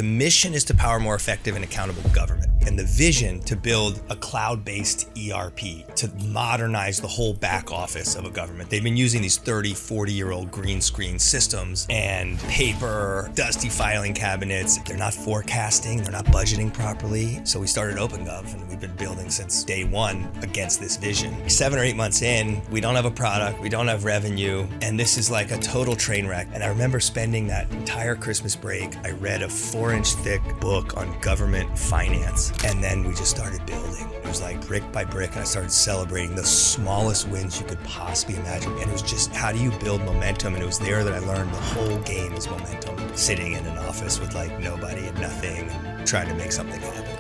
The mission is to power more effective and accountable government, and the vision to build a cloud-based ERP to modernize the whole back office of a government. They've been using these 30, 40-year-old green screen systems and paper, dusty filing cabinets. They're not forecasting, they're not budgeting properly. So we started OpenGov, and we've been building since day one against this vision. 7 or 8 months in, we don't have a product, we don't have revenue, and this is like a total train wreck. And I remember spending that entire Christmas break, I read a 4-inch thick book on government finance, and then we just started building. It was like brick by brick, and I started celebrating the smallest wins you could possibly imagine. And it was just, how do you build momentum? And it was there that I learned the whole game is momentum. Sitting in an office with like nobody and nothing, and trying to make something happen.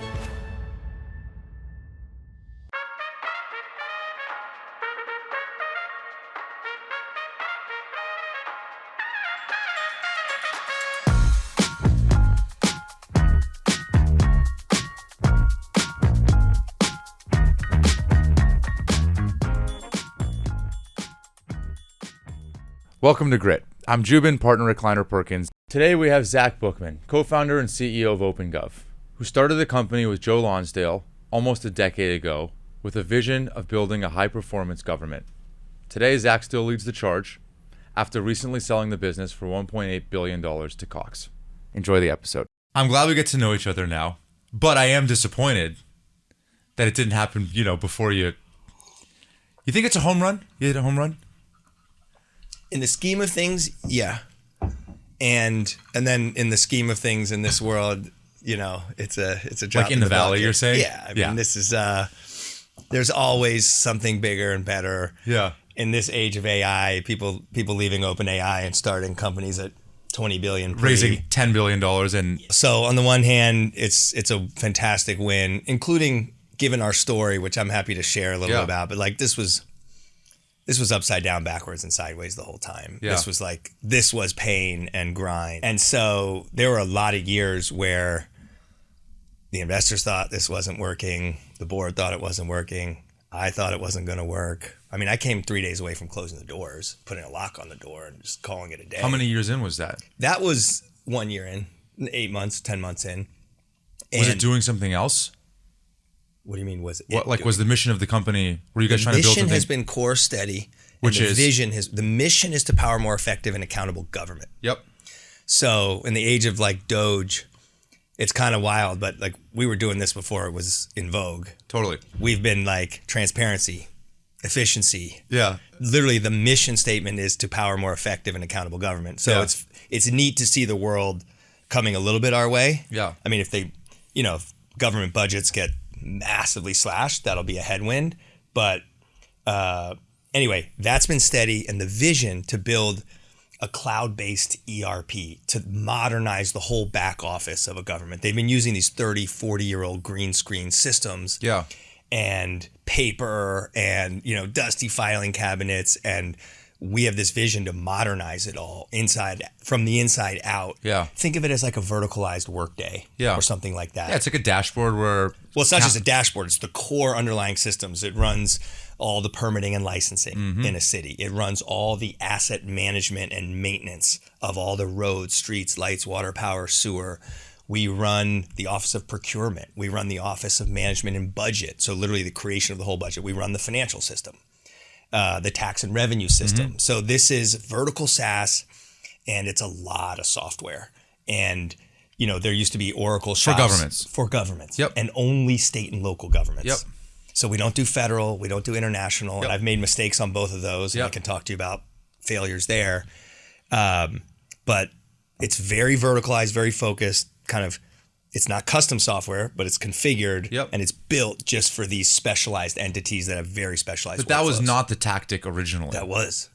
Welcome to Grit. I'm Jubin, partner at Kleiner Perkins. Today we have Zac Bookman, co-founder and CEO of OpenGov, who started the company with Joe Lonsdale almost a decade ago with a vision of building a high-performance government. Today, Zac still leads the charge after recently selling the business for $1.8 billion to Cox. Enjoy the episode. I'm glad we get to know each other now, but I am disappointed that it didn't happen, before you. You think it's a home run? You hit a home run? In the scheme of things, yeah. And then in the scheme of things in this world, it's a drop like in the valley, bucket. You're saying? Yeah. I mean, this is there's always something bigger and better. Yeah. In this age of AI, people leaving OpenAI and starting companies at $20 billion, raising $10 billion, and so on the one hand, it's a fantastic win, including given our story, which I'm happy to share a little bit about. But like this was upside down, backwards, and sideways the whole time. Yeah. This was pain and grind. And so there were a lot of years where the investors thought this wasn't working. The board thought it wasn't working. I thought it wasn't going to work. I mean, I came 3 days away from closing the doors, putting a lock on the door and just calling it a day. How many years in was that? That was 1 year in, 8 months, 10 months in. Was it doing something else? What do you mean? Was the mission of the company? Were you guys trying to build something? The mission has been core steady. The mission is to power more effective and accountable government. Yep. So in the age of like DOGE, it's kind of wild, but like we were doing this before it was in vogue. Totally. We've been like transparency, efficiency. Yeah. Literally the mission statement is to power more effective and accountable government. So it's neat to see the world coming a little bit our way. Yeah. I mean, if government budgets get massively slashed, that'll be a headwind. But anyway, that's been steady, and the vision to build a cloud-based ERP to modernize the whole back office of a government. They've been using these 30, 40-year-old green screen systems and paper and dusty filing cabinets, and we have this vision to modernize it all from the inside out. Yeah. Think of it as like a verticalized workday or something like that. Yeah, it's like a dashboard where... Well, it's not just a dashboard. It's the core underlying systems. It runs all the permitting and licensing in a city. It runs all the asset management and maintenance of all the roads, streets, lights, water, power, sewer. We run the Office of Procurement. We run the Office of Management and Budget. So literally the creation of the whole budget. We run the financial system. The tax and revenue system. So this is vertical SaaS, and it's a lot of software. And, there used to be Oracle shops. For governments. Yep. And only state and local governments. Yep. So we don't do federal, we don't do international. Yep. And I've made mistakes on both of those. And I can talk to you about failures there. But it's very verticalized, very focused, it's not custom software, but it's configured and it's built just for these specialized entities that have very specialized workflows. But that was not the tactic originally. That was.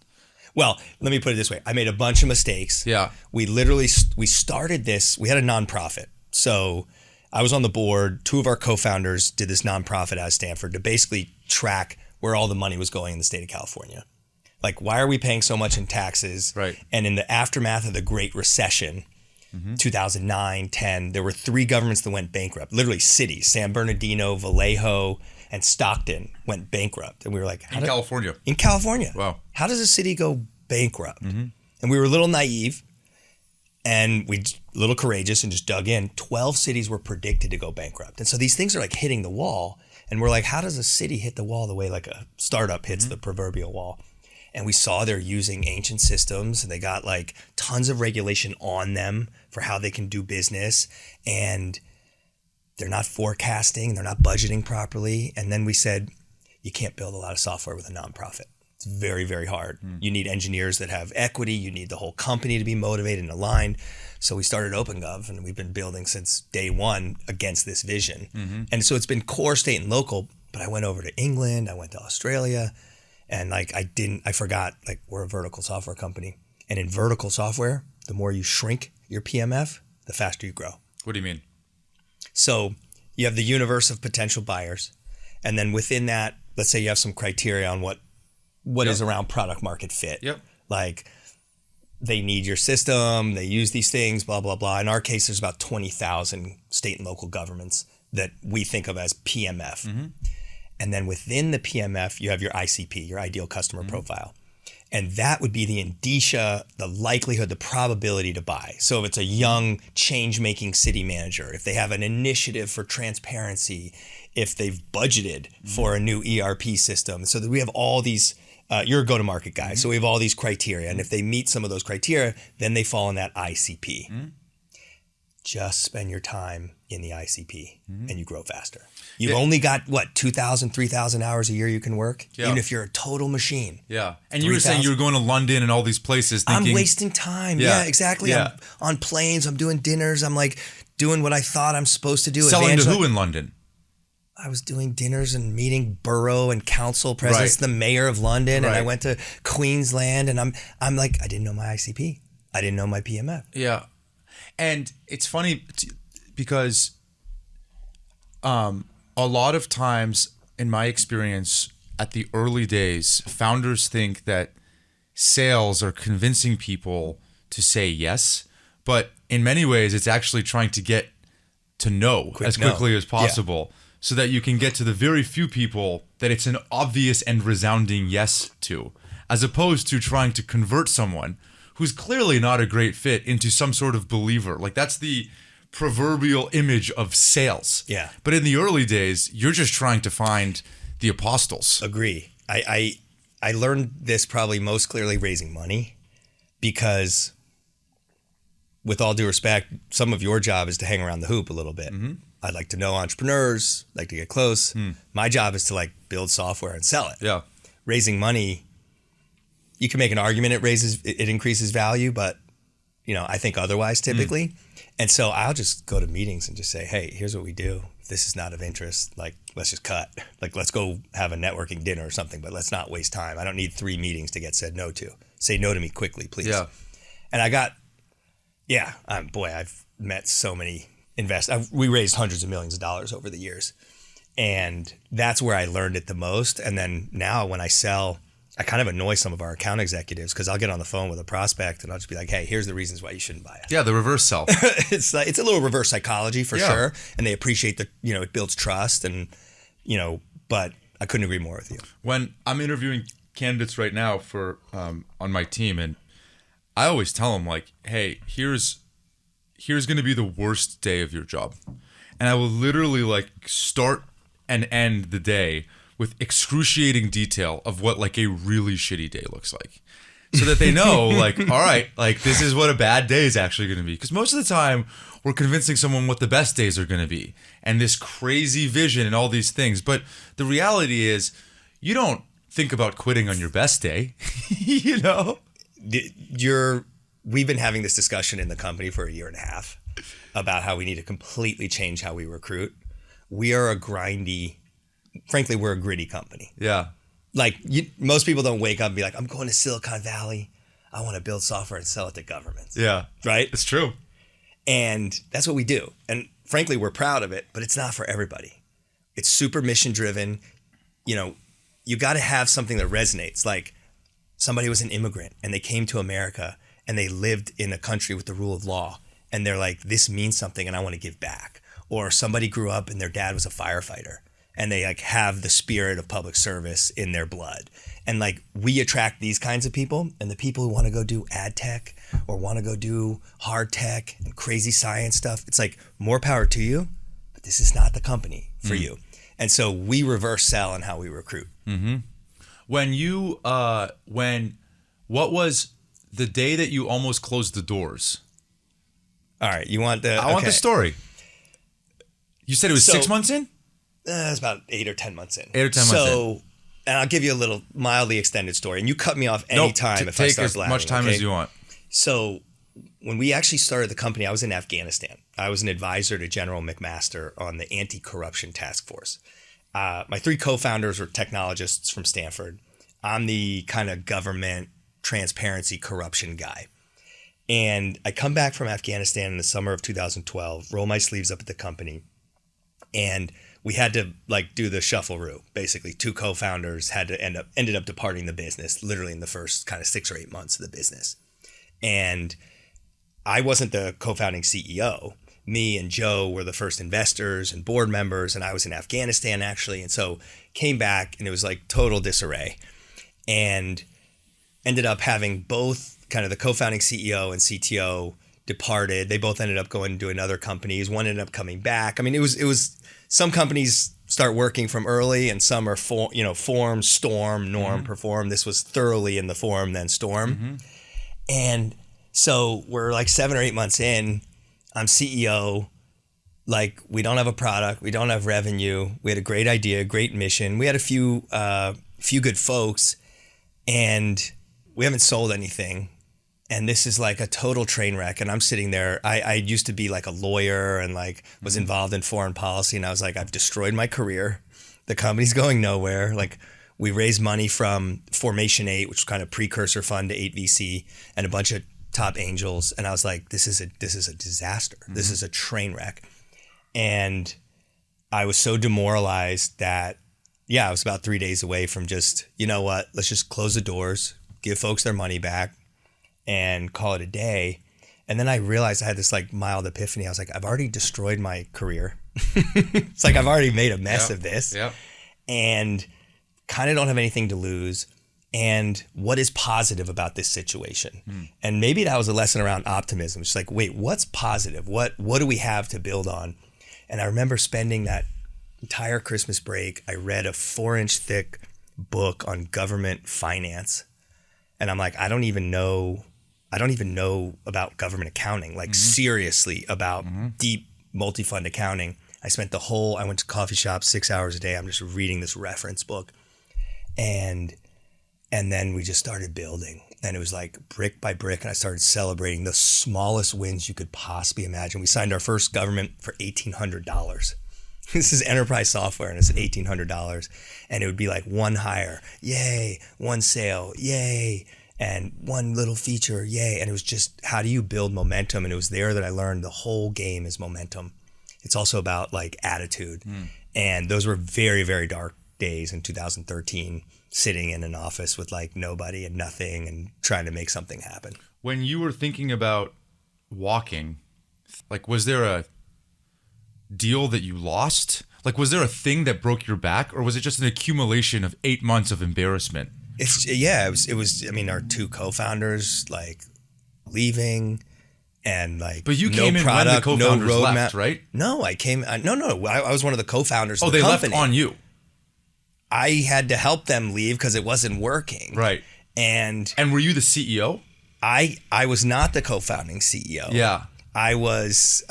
Well, let me put it this way. I made a bunch of mistakes. Yeah. We started this, we had a nonprofit. So I was on the board. 2 of our co-founders did this nonprofit out of Stanford to basically track where all the money was going in the state of California. Like, why are we paying so much in taxes? Right. And in the aftermath of the Great Recession, 2009, 10, there were 3 governments that went bankrupt. Literally cities, San Bernardino, Vallejo, and Stockton went bankrupt. And we were like, California. In California. Wow. How does a city go bankrupt? And we were a little naive. And we a little courageous and just dug in. 12 cities were predicted to go bankrupt. And so these things are like hitting the wall. And we're like, how does a city hit the wall the way like a startup hits the proverbial wall? And we saw they're using ancient systems and they got like tons of regulation on them for how they can do business. And they're not forecasting, they're not budgeting properly. And then we said, you can't build a lot of software with a nonprofit. It's very, very hard. You need engineers that have equity. You need the whole company to be motivated and aligned. So we started OpenGov, and we've been building since day one against this vision. And so it's been core, state, and local. But I went over to England. I went to Australia, and like I forgot like we're a vertical software company. And in vertical software, the more you shrink your PMF, the faster you grow. What do you mean? So you have the universe of potential buyers, and then within that, let's say you have some criteria on what is around product market fit. Like they need your system, they use these things, blah, blah, blah. In our case, there's about 20,000 state and local governments that we think of as PMF. And then within the PMF, you have your ICP, your ideal customer profile. And that would be the indicia, the likelihood, the probability to buy. So if it's a young change-making city manager, if they have an initiative for transparency, if they've budgeted for a new ERP system. So that we have all these, you're a go-to-market guy. So we have all these criteria. And if they meet some of those criteria, then they fall in that ICP. Just spend your time in the ICP and you grow faster. You've only got, 2,000, 3,000 hours a year you can work, even if you're a total machine. And you were saying you were going to London and all these places thinking... I'm wasting time. Yeah, exactly. I'm on planes. I'm doing dinners. I'm like doing what I thought I'm supposed to do. Selling to who in London? I was doing dinners and meeting borough and council presidents, the mayor of London, and I went to Queensland, and I'm like, I didn't know my ICP. I didn't know my PMF. Yeah. And it's funny because a lot of times in my experience at the early days, founders think that sales are convincing people to say yes, but in many ways it's actually trying to get to know as quickly as possible so that you can get to the very few people that it's an obvious and resounding yes to, as opposed to trying to convert someone who's clearly not a great fit into some sort of believer. Like that's the proverbial image of sales. Yeah. But in the early days, you're just trying to find the apostles. Agree. I learned this probably most clearly raising money because with all due respect, some of your job is to hang around the hoop a little bit. I'd like to know entrepreneurs, like to get close. My job is to like build software and sell it. Yeah. Raising money, you can make an argument it increases value, but I think otherwise typically. And so I'll just go to meetings and just say, hey, here's what we do. If this is not of interest, like let's just cut. Like let's go have a networking dinner or something, but let's not waste time. I don't need 3 meetings to get said no to. Say no to me quickly, please. Yeah. And I got, I've met so many investors. We raised hundreds of millions of dollars over the years. And that's where I learned it the most. And then now when I sell, I kind of annoy some of our account executives because I'll get on the phone with a prospect and I'll just be like, hey, here's the reasons why you shouldn't buy it. Yeah, the reverse sell. It's a little reverse psychology for sure. And they appreciate it builds trust and, but I couldn't agree more with you. When I'm interviewing candidates right now for on my team, and I always tell them like, hey, here's going to be the worst day of your job. And I will literally like start and end the day with excruciating detail of what like a really shitty day looks like. So that they know like, all right, like this is what a bad day is actually going to be. Because most of the time we're convincing someone what the best days are going to be and this crazy vision and all these things. But the reality is you don't think about quitting on your best day, We've been having this discussion in the company for 1.5 years about how we need to completely change how we recruit. We are frankly, we're a gritty company. Yeah. Like most people don't wake up and be like, I'm going to Silicon Valley. I want to build software and sell it to governments. Yeah. Right? It's true. And that's what we do. And frankly, we're proud of it, but it's not for everybody. It's super mission driven. You got to have something that resonates. Like somebody was an immigrant and they came to America and they lived in a country with the rule of law. And they're like, this means something and I want to give back. Or somebody grew up and their dad was a firefighter and they like have the spirit of public service in their blood. And like we attract these kinds of people, and the people who want to go do ad tech or want to go do hard tech and crazy science stuff, it's like more power to you, but this is not the company for you. And so we reverse sell in how we recruit. Mm-hmm. What was the day that you almost closed the doors? All right, you want I want the story. You said it was 6 months in? It's about 8 or 10 months in. 8 or 10 months in. So, and I'll give you a little mildly extended story, and you cut me off anytime if I start take as laughing, much time as you want. So when we actually started the company, I was in Afghanistan. I was an advisor to General McMaster on the anti-corruption task force. My 3 co-founders were technologists from Stanford. I'm the kind of government transparency corruption guy. And I come back from Afghanistan in the summer of 2012, roll my sleeves up at the company, and we had to like do the shuffle-roo. Basically, 2 co-founders had to ended up departing the business literally in the first kind of 6 or 8 months of the business. And I wasn't the co-founding CEO. Me and Joe were the first investors and board members, and I was in Afghanistan actually. And so came back, and it was like total disarray, and ended up having both kind of the co-founding CEO and CTO departed. They both ended up going to another companies. One ended up coming back. I mean, it was some companies start working from early, and some are form, storm, norm, perform. This was thoroughly in the form, then storm. And so we're like 7 or 8 months in. I'm CEO. Like, we don't have a product. We don't have revenue. We had a great idea, great mission. We had a few good folks, and we haven't sold anything. And this is like a total train wreck. And I'm sitting there. I used to be like a lawyer and like was involved in foreign policy. And I was like, I've destroyed my career. The company's going nowhere. Like, we raised money from Formation 8, which was kind of precursor fund to 8VC, and a bunch of top angels. And I was like, this is a disaster. This is a train wreck. And I was so demoralized that, I was about 3 days away from just, you know what, let's just close the doors, give folks their money back, and call it a day. And then I realized I had this like mild epiphany. I was like, I've already destroyed my career. It's like I've already made a mess of this. And kind of don't have anything to lose. And what is positive about this situation? And maybe that was a lesson around optimism. It's like, wait, what's positive? What do we have to build on? And I remember spending that entire Christmas break, I read a 4-inch thick book on government finance. And I'm like, I don't even know about government accounting, like seriously about deep multi-fund accounting. I went to coffee shops 6 hours a day. I'm just reading this reference book. And then we just started building, and it was like brick by brick. And I started celebrating the smallest wins you could possibly imagine. We signed our first government for $1,800. This is enterprise software, and it's $1,800. And it would be like one hire, yay, one sale, yay, and one little feature, yay. And it was just, how do you build momentum? And it was there that I learned the whole game is momentum. It's also about like attitude. And those were very, very dark days in 2013, sitting in an office with like nobody and nothing and trying to make something happen. When you were thinking about walking, like, was there a deal that you lost? Like, was there a thing that broke your back, or was it just an accumulation of 8 months of embarrassment? It was, I mean, our 2 co-founders like leaving, and like, but you no came in product, when the co-founders no roadmap. left, right? No, I was one of the co-founders of the they company. left on you. I had to help them leave because it wasn't working. Right. And were you the CEO? I was not the co-founding CEO. Yeah. I was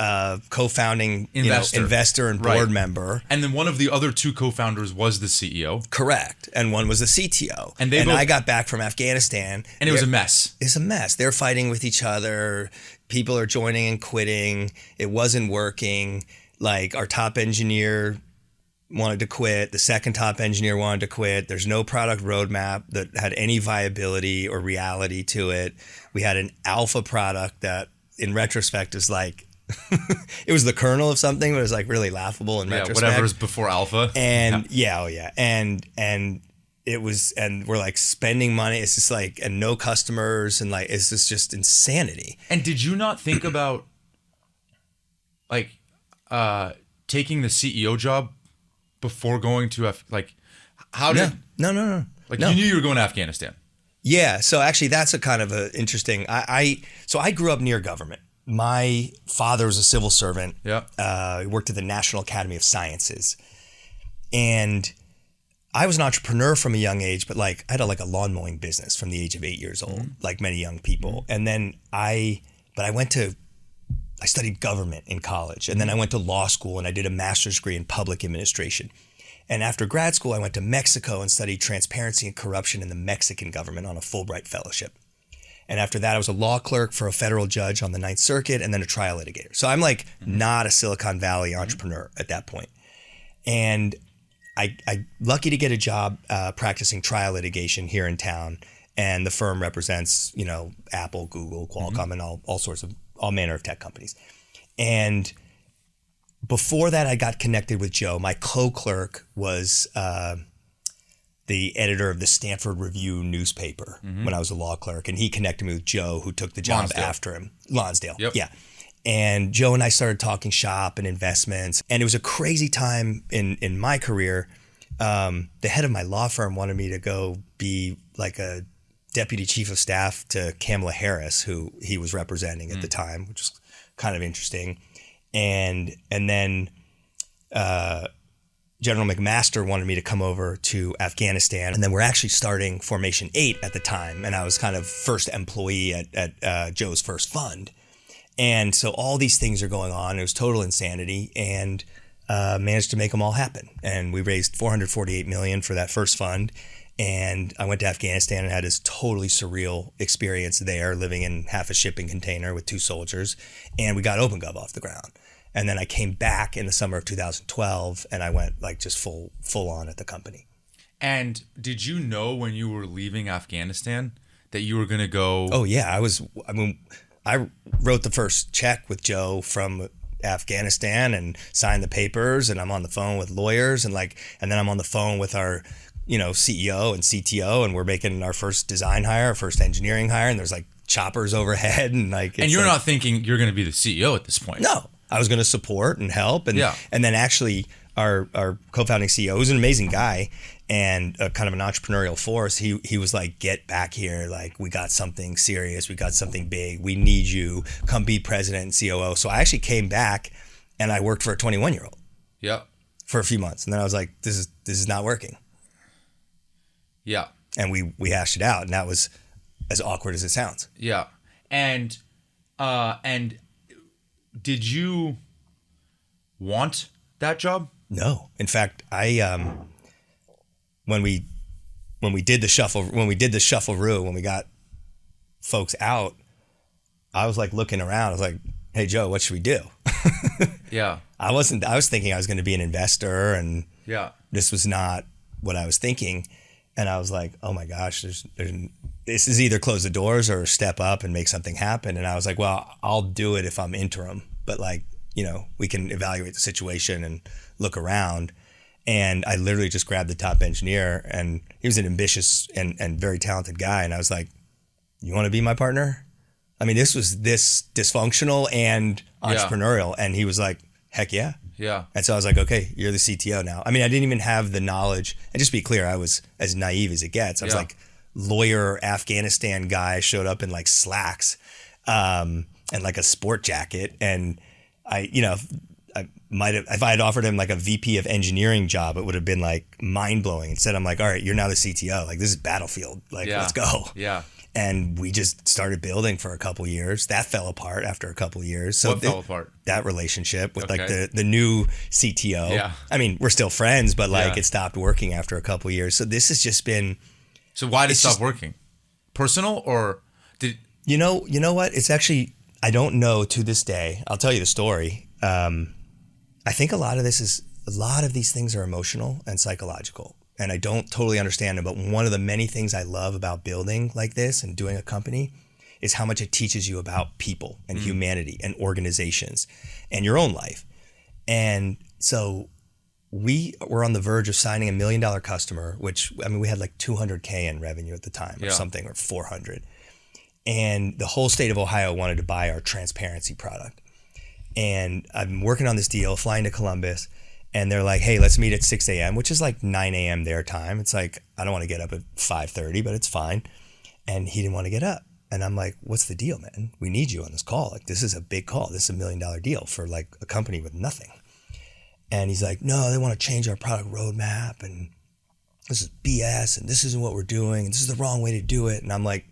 co-founding investor and board member. And then one of the other 2 co-founders was the CEO. Correct. And one was the CTO. And I got back from Afghanistan. And it was a mess. It's a mess. They're fighting with each other. People are joining and quitting. It wasn't working. Like, our top engineer wanted to quit. The second top engineer wanted to quit. There's no product roadmap that had any viability or reality to it. We had an alpha product that, in retrospect, is like, it was the kernel of something, but it was like really laughable in retrospect. Whatever's before alpha. And and it was, and we're like spending money. It's just like, and no customers, and like, it's just insanity. And did you not think about like taking the CEO job before going to how did No. like No. you knew you were going to Afghanistan? Yeah, so actually that's a kind of a interesting. So I grew up near government. My father was a civil servant. Yeah. He worked at the National Academy of Sciences, and I was an entrepreneur from a young age. But like I had a lawn mowing business from the age of 8 years old, like many young people. And then I studied government in college, and then I went to law school and I did a master's degree in public administration. And after grad school, I went to Mexico and studied transparency and corruption in the Mexican government on a Fulbright fellowship. And after that, I was a law clerk for a federal judge on the Ninth Circuit and then a trial litigator. So I'm like not a Silicon Valley entrepreneur at that point. And I lucky to get a job practicing trial litigation here in town. And the firm represents, Apple, Google, Qualcomm, and all manner of tech companies. And before that, I got connected with Joe. My co-clerk was the editor of the Stanford Review newspaper when I was a law clerk. And he connected me with Joe, who took the job after him. Lonsdale. Yep. Yeah. And Joe and I started talking shop and investments. And it was a crazy time in my career. The head of my law firm wanted me to go be like a deputy chief of staff to Kamala Harris, who he was representing at the time, which was kind of interesting. And then General McMaster wanted me to come over to Afghanistan. And then we're actually starting Formation 8 at the time. And I was kind of first employee at Joe's first fund. And so all these things are going on. It was total insanity, and managed to make them all happen. And we raised $448 million for that first fund. And I went to Afghanistan and had this totally surreal experience there, living in half a shipping container with 2 soldiers. And we got OpenGov off the ground. And then I came back in the summer of 2012, and I went like just full on at the company. And did you know when you were leaving Afghanistan that you were going to go? Oh yeah, I wrote the first check with Joe from Afghanistan and signed the papers, and I'm on the phone with lawyers and then I'm on the phone with our CEO and CTO, and we're making our first design hire, our first engineering hire, and there's like choppers overhead and and you're not thinking you're going to be the CEO at this point. No, I was going to support and help, and then actually our co-founding CEO, who's an amazing guy and a kind of an entrepreneurial force, he was like, get back here, like we got something serious, we got something big, we need you, come be president and COO. So I actually came back and I worked for a 21-year-old. Yeah. For a few months, and then I was like, this is not working. Yeah. And we hashed it out, and that was as awkward as it sounds. Yeah. And did you want that job? No. In fact, I when we did the shuffle-roo, when we got folks out, I was like looking around. I was like, "Hey Joe, what should we do?" Yeah. I was thinking I was going to be an investor, and this was not what I was thinking. And I was like, "Oh my gosh, this is either close the doors or step up and make something happen." And I was like, "Well, I'll do it if I'm interim, but we can evaluate the situation and look around." And I literally just grabbed the top engineer, and he was an ambitious and very talented guy. And I was like, "You want to be my partner?" I mean, this was this dysfunctional and entrepreneurial. And he was like, "Heck yeah." Yeah. And so I was like, "Okay, you're the CTO now." I mean, I didn't even have the knowledge. And just to be clear, I was as naive as it gets. I was like, lawyer, Afghanistan guy, showed up in like slacks and like a sport jacket. And I might have, if I had offered him like a VP of engineering job, it would have been like mind blowing. Instead, I'm like, "All right, you're now the CTO. Like, this is battlefield. Like, let's go." Yeah. And we just started building for a couple years. That fell apart after a couple years. So what fell apart? That relationship with like the new CTO. Yeah. I mean, we're still friends, but like it stopped working after a couple years. So this has just been. So why did it stop working? Personal or did? You know what? It's actually, I don't know to this day. I'll tell you the story. I think a lot of these things are emotional and psychological. And I don't totally understand them, but one of the many things I love about building like this and doing a company is how much it teaches you about people and humanity and organizations and your own life. And so we were on the verge of signing $1 million customer, which, I mean, we had like 200K in revenue at the time or something, or 400. And the whole state of Ohio wanted to buy our transparency product. And I'm working on this deal, flying to Columbus, And they're like, hey, let's meet at 6 a.m., which is like 9 a.m. their time. It's like, I don't want to get up at 5:30, but it's fine. And he didn't want to get up. And I'm like, what's the deal, man? We need you on this call. Like, this is a big call. This is $1 million deal for like a company with nothing. And he's like, no, they want to change our product roadmap. And this is BS. And this isn't what we're doing. And this is the wrong way to do it. And I'm like,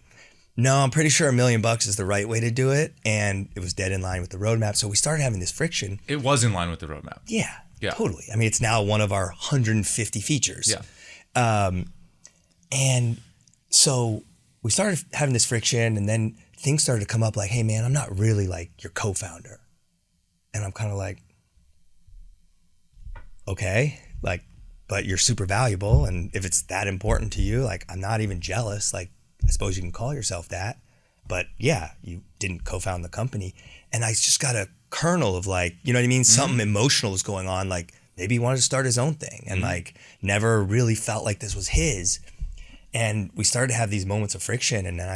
no, I'm pretty sure $1 million is the right way to do it. And it was dead in line with the roadmap. So we started having this friction. It was in line with the roadmap. Yeah, totally. I mean, it's now one of our 150 features. Yeah. And so we started having this friction, and then things started to come up like, hey, man, I'm not really like your co-founder. And I'm kind of like, okay, like, but you're super valuable. And if it's that important to you, like, I'm not even jealous. Like, I suppose you can call yourself that, but yeah, you didn't co-found the company. And I just got a kernel of like, you know what I mean? Something emotional was going on. Like maybe he wanted to start his own thing and like never really felt like this was his. And we started to have these moments of friction. And then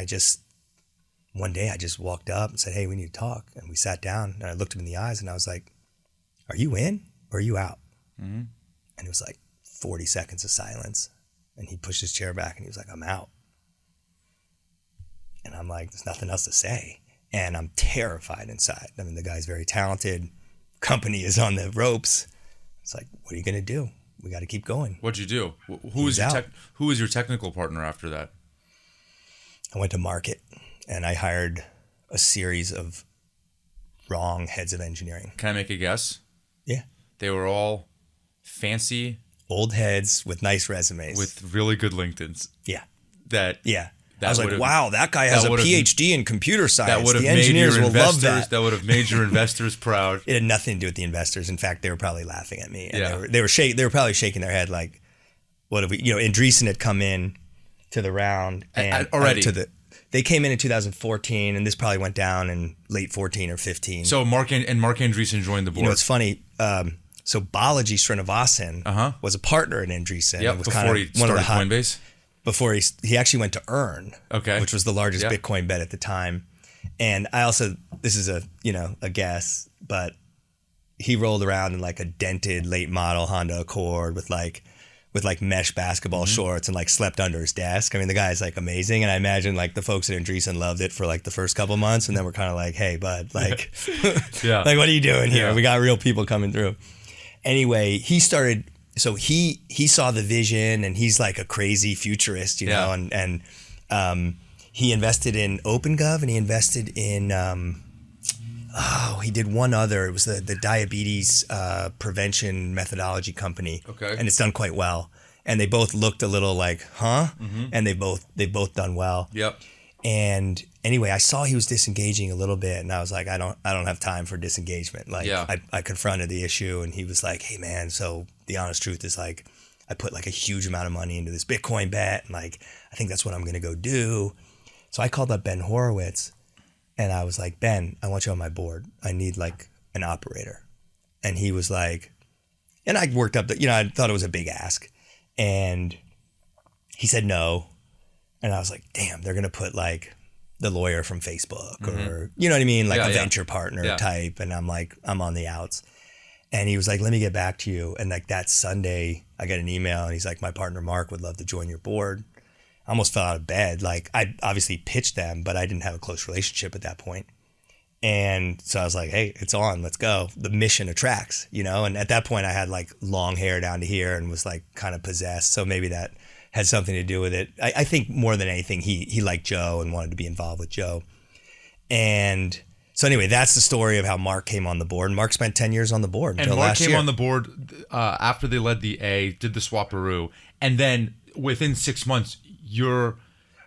one day I just walked up and said, hey, we need to talk. And we sat down and I looked him in the eyes and I was like, are you in or are you out? And it was like 40 seconds of silence. And he pushed his chair back and he was like, I'm out. And I'm like, there's nothing else to say. And I'm terrified inside. I mean, the guy's very talented. Company is on the ropes. It's like, what are you going to do? We got to keep going. What'd you do? Who was your technical partner after that? I went to market and I hired a series of wrong heads of engineering. Can I make a guess? Yeah. They were all fancy. Old heads with nice resumes. With really good LinkedIns. Yeah. Yeah. I was like, wow, that guy has a PhD in computer science. The engineers will love that. That would have made your investors proud. It had nothing to do with the investors. In fact, they were probably laughing at me. And they were probably shaking their head like, what have we, Andreessen had come in to the round. And already. They came in 2014, and this probably went down in late 14 or 15. So Mark Andreessen joined the board. It's funny. So Balaji Srinivasan was a partner in Andreessen. Yep, before he started Coinbase. Before he actually went to Earn, which was the largest Bitcoin bet at the time. And I also, this is a guess, but he rolled around in like a dented late model Honda Accord with like mesh basketball shorts and like slept under his desk. I mean, the guy's like amazing. And I imagine like the folks at Andreessen loved it for like the first couple months. And then we're kind of like, hey, bud, like, like, what are you doing here? We got real people coming through. Anyway, so he saw the vision and he's like a crazy futurist, know, and he invested in OpenGov and he invested in, he did one other, it was the diabetes prevention methodology company. Okay. And it's done quite well. And they both looked a little like, and they've both done well. Yep. And anyway, I saw he was disengaging a little bit and I was like, I don't have time for disengagement. Like I confronted the issue and he was like, hey man, so the honest truth is like, I put like a huge amount of money into this Bitcoin bet and like, I think that's what I'm going to go do. So I called up Ben Horowitz and I was like, Ben, I want you on my board. I need like an operator. And he was like, and I worked up I thought it was a big ask. And he said no. And I was like, damn, they're going to put like the lawyer from Facebook or, you know what I mean? Like a venture partner type. And I'm like, I'm on the outs. And he was like, let me get back to you. And like that Sunday, I got an email and he's like, my partner Mark would love to join your board. I almost fell out of bed. Like I obviously pitched them, but I didn't have a close relationship at that point. And so I was like, hey, it's on, let's go. The mission attracts, And at that point I had like long hair down to here and was like kind of possessed. So maybe that had something to do with it. I think more than anything, he liked Joe and wanted to be involved with Joe. And so anyway, that's the story of how Mark came on the board. Mark spent 10 years on the board until last year. And Mark came on the board after they led the A, did the swapperoo, and then within 6 months, your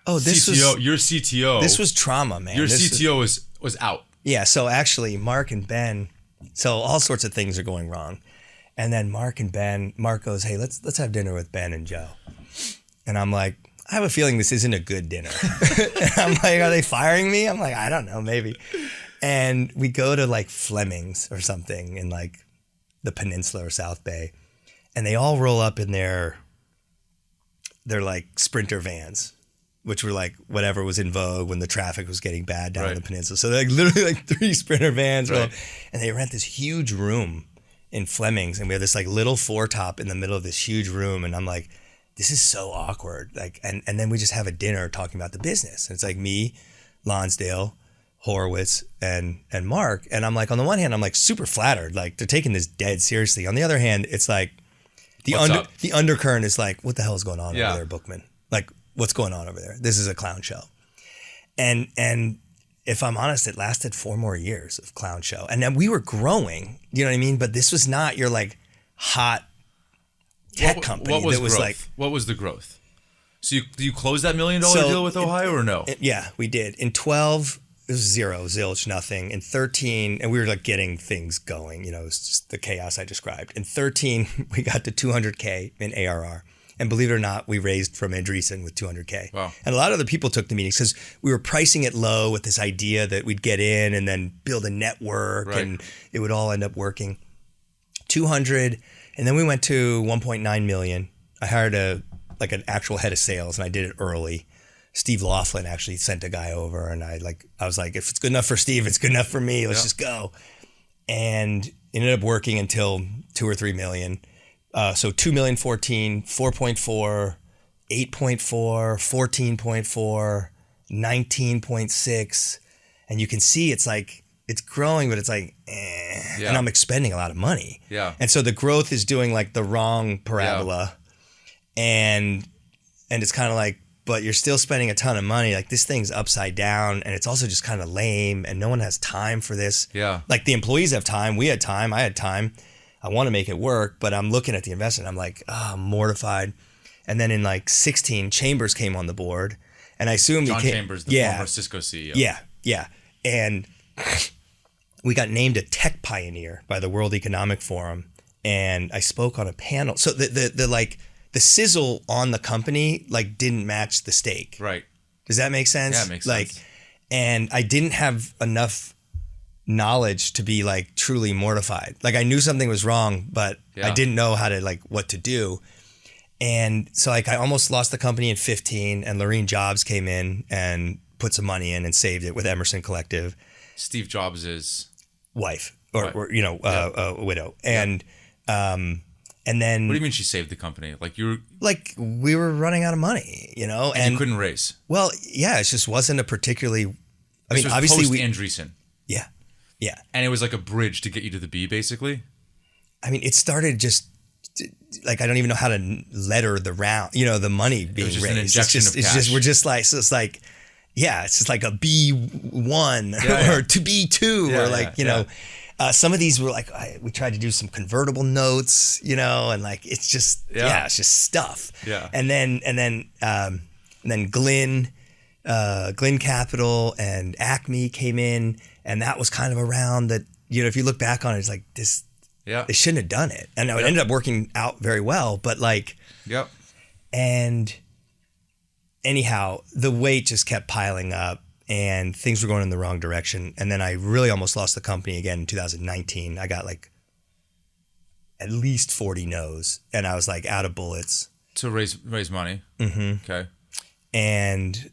CTO. This was trauma, man. Your CTO was out. Yeah. So actually, Mark and Ben. So all sorts of things are going wrong, and then Mark goes, "Hey, let's have dinner with Ben and Joe," and I'm like, I have a feeling this isn't a good dinner. And I'm like, are they firing me? I'm like, I don't know, maybe. And we go to like Fleming's or something in like the Peninsula or South Bay, and they all roll up in their like Sprinter vans, which were like whatever was in vogue when the traffic was getting bad down in the Peninsula. So they're like literally like 3 Sprinter vans, and they rent this huge room in Fleming's, and we have this like little four top in the middle of this huge room, and I'm like, this is so awkward. Like, and then we just have a dinner talking about the business. And it's like me, Lonsdale, Horowitz, and Mark. And I'm like, on the one hand, I'm like super flattered. Like, they're taking this dead seriously. On the other hand, it's like the undercurrent is like, what the hell is going on over there, Bookman? Like, what's going on over there? This is a clown show. And if I'm honest, it lasted 4 more years of clown show. And then we were growing, you know what I mean? But this was not your like hot tech company. What was that was growth? like, what was the growth? So you closed that $1 million deal with Ohio or no? Yeah, we did. In 12, it was zero, zilch, nothing. In 13, and we were like getting things going, you know, it was just the chaos I described. In 13, we got to 200K in ARR. And believe it or not, we raised from Andreessen with 200K. Wow. And a lot of other people took the meetings because we were pricing it low with this idea that we'd get in and then build a network and it would all end up working. 200, and then we went to 1.9 million. I hired an actual head of sales, and I did it early. Steve Laughlin actually sent a guy over, and I was like, if it's good enough for Steve, it's good enough for me. Let's just go. And it ended up working until 2 or 3 million. So 2 million, 14, 4.4, 8.4, 14.4, 19.6. And you can see it's like, it's growing, but it's like, and I'm expending a lot of money. Yeah. And so the growth is doing like the wrong parabola. And it's kind of like, but you're still spending a ton of money. Like, this thing's upside down, and it's also just kind of lame, and no one has time for this. Yeah. Like, the employees have time. We had time. I had time. I want to make it work, but I'm looking at the investment. I'm like, I'm mortified. And then in like 16, Chambers came on the board, and I assumed John he came. Chambers, the former Cisco CEO. Yeah. And we got named a tech pioneer by the World Economic Forum, and I spoke on a panel. So the sizzle on the company like didn't match the steak. Right. Does that make sense? Yeah, it makes sense. And I didn't have enough knowledge to be like truly mortified. Like, I knew something was wrong, but I didn't know how to like what to do. And so like I almost lost the company in 15, and Lorene Jobs came in and put some money in and saved it with Emerson Collective. Steve Jobs' wife or you know, a widow. And and then what do you mean she saved the company? Like, we were running out of money, you know, and you couldn't raise. Well, yeah, it just wasn't a particularly. This was obviously post Andreessen. Yeah. And it was like a bridge to get you to the B, basically. I mean, it started just like, I don't even know how to letter the round, you know, the money being raised. An injection of cash. We're just like, so it's like, it's just like a B1 or to B2 or like, you know, some of these were like, we tried to do some convertible notes, you know, and like, it's just, it's just stuff. Yeah. And then Glenn Capital and Acme came in, and that was kind of a round that, you know, if you look back on it, it's like this, they shouldn't have done it. And it ended up working out very well, but like, and anyhow, the weight just kept piling up and things were going in the wrong direction. And then I really almost lost the company again in 2019. I got like at least 40 no's, and I was like out of bullets. To raise money. Mm-hmm. Okay. And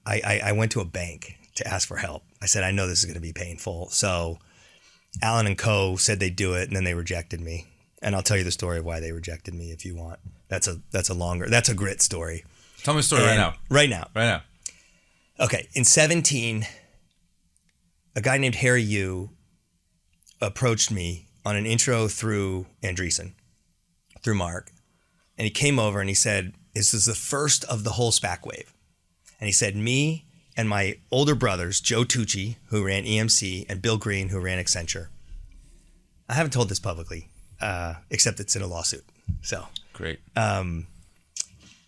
I went to a bank to ask for help. I said, I know this is going to be painful. So Allen and Co. said they'd do it, and then they rejected me. And I'll tell you the story of why they rejected me if you want. That's a grit story. Tell me the story right now. Right now. Okay. In 17, a guy named Harry Yu approached me on an intro through Andreessen, through Mark. And he came over and he said, this is the first of the whole SPAC wave. And he said, me and my older brothers, Joe Tucci, who ran EMC, and Bill Green, who ran Accenture. I haven't told this publicly, except it's in a lawsuit. So great.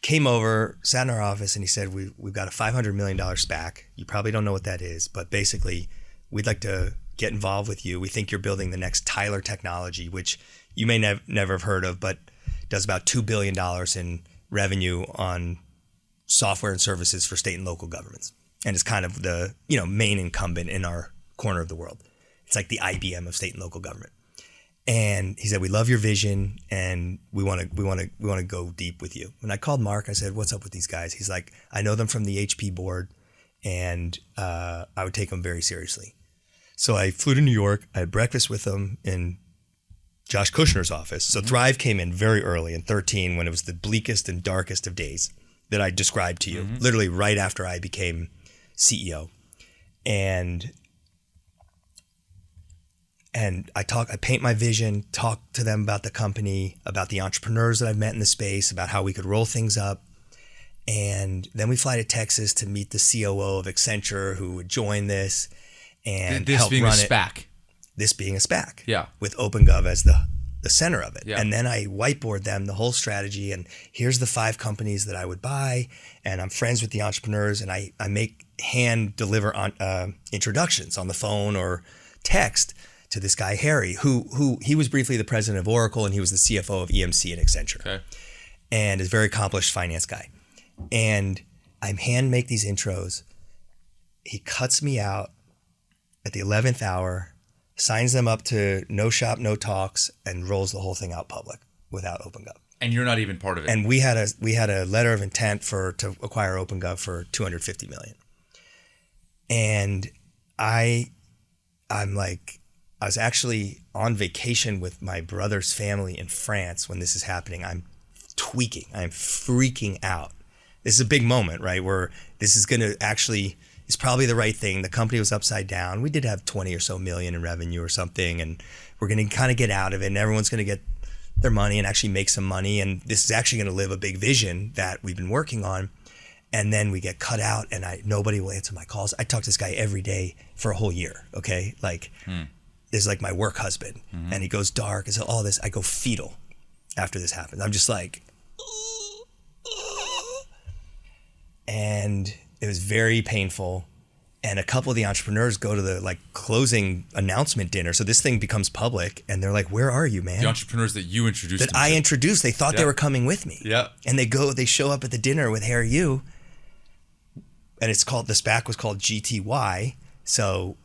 Came over, sat in our office, and he said, we've got a $500 million SPAC. You probably don't know what that is, but basically, we'd like to get involved with you. We think you're building the next Tyler technology, which you may never have heard of, but does about $2 billion in revenue on software and services for state and local governments. And it's kind of the, you know, main incumbent in our corner of the world. It's like the IBM of state and local government. And he said, we love your vision and we want to go deep with you. And I called Mark. I said, what's up with these guys? He's like, I know them from the HP board, and I would take them very seriously. So I flew to New York. I had breakfast with them in Josh Kushner's office. So Thrive came in very early in 2013 when it was the bleakest and darkest of days that I described to you, literally right after I became CEO. And I paint my vision, talk to them about the company, about the entrepreneurs that I've met in the space, about how we could roll things up. And then we fly to Texas to meet the COO of Accenture who would join this and this help being run a it. SPAC. This being a SPAC. Yeah. With OpenGov as the center of it. Yeah. And then I whiteboard them the whole strategy and here's the 5 companies that I would buy. And I'm friends with the entrepreneurs and I make hand deliver on introductions on the phone or text to this guy, Harry, who he was briefly the president of Oracle and he was the CFO of EMC at Accenture. Okay. And is a very accomplished finance guy. And I hand make these intros. He cuts me out at the 11th hour, signs them up to no shop, no talks, and rolls the whole thing out public without OpenGov. And you're not even part of it. And we had a letter of intent to acquire OpenGov for $250 million. And I was actually on vacation with my brother's family in France when this is happening. I'm tweaking. I'm freaking out. This is a big moment, right? Where this is going to actually, it's probably the right thing. The company was upside down. We did have 20 or so million in revenue or something. And we're going to kind of get out of it and everyone's going to get their money and actually make some money. And this is actually going to live a big vision that we've been working on. And then we get cut out and nobody will answer my calls. I talk to this guy every day for a whole year. Okay. Like, is like my work husband and he goes dark. It's all this. I go fetal after this happens. I'm just like, and it was very painful. And a couple of the entrepreneurs go to the like closing announcement dinner. So this thing becomes public and they're like, where are you, man? The entrepreneurs that you introduced that I introduced, they thought they were coming with me. Yeah. And they show up at the dinner with Harry Yu and it's called, the SPAC was called GTY. So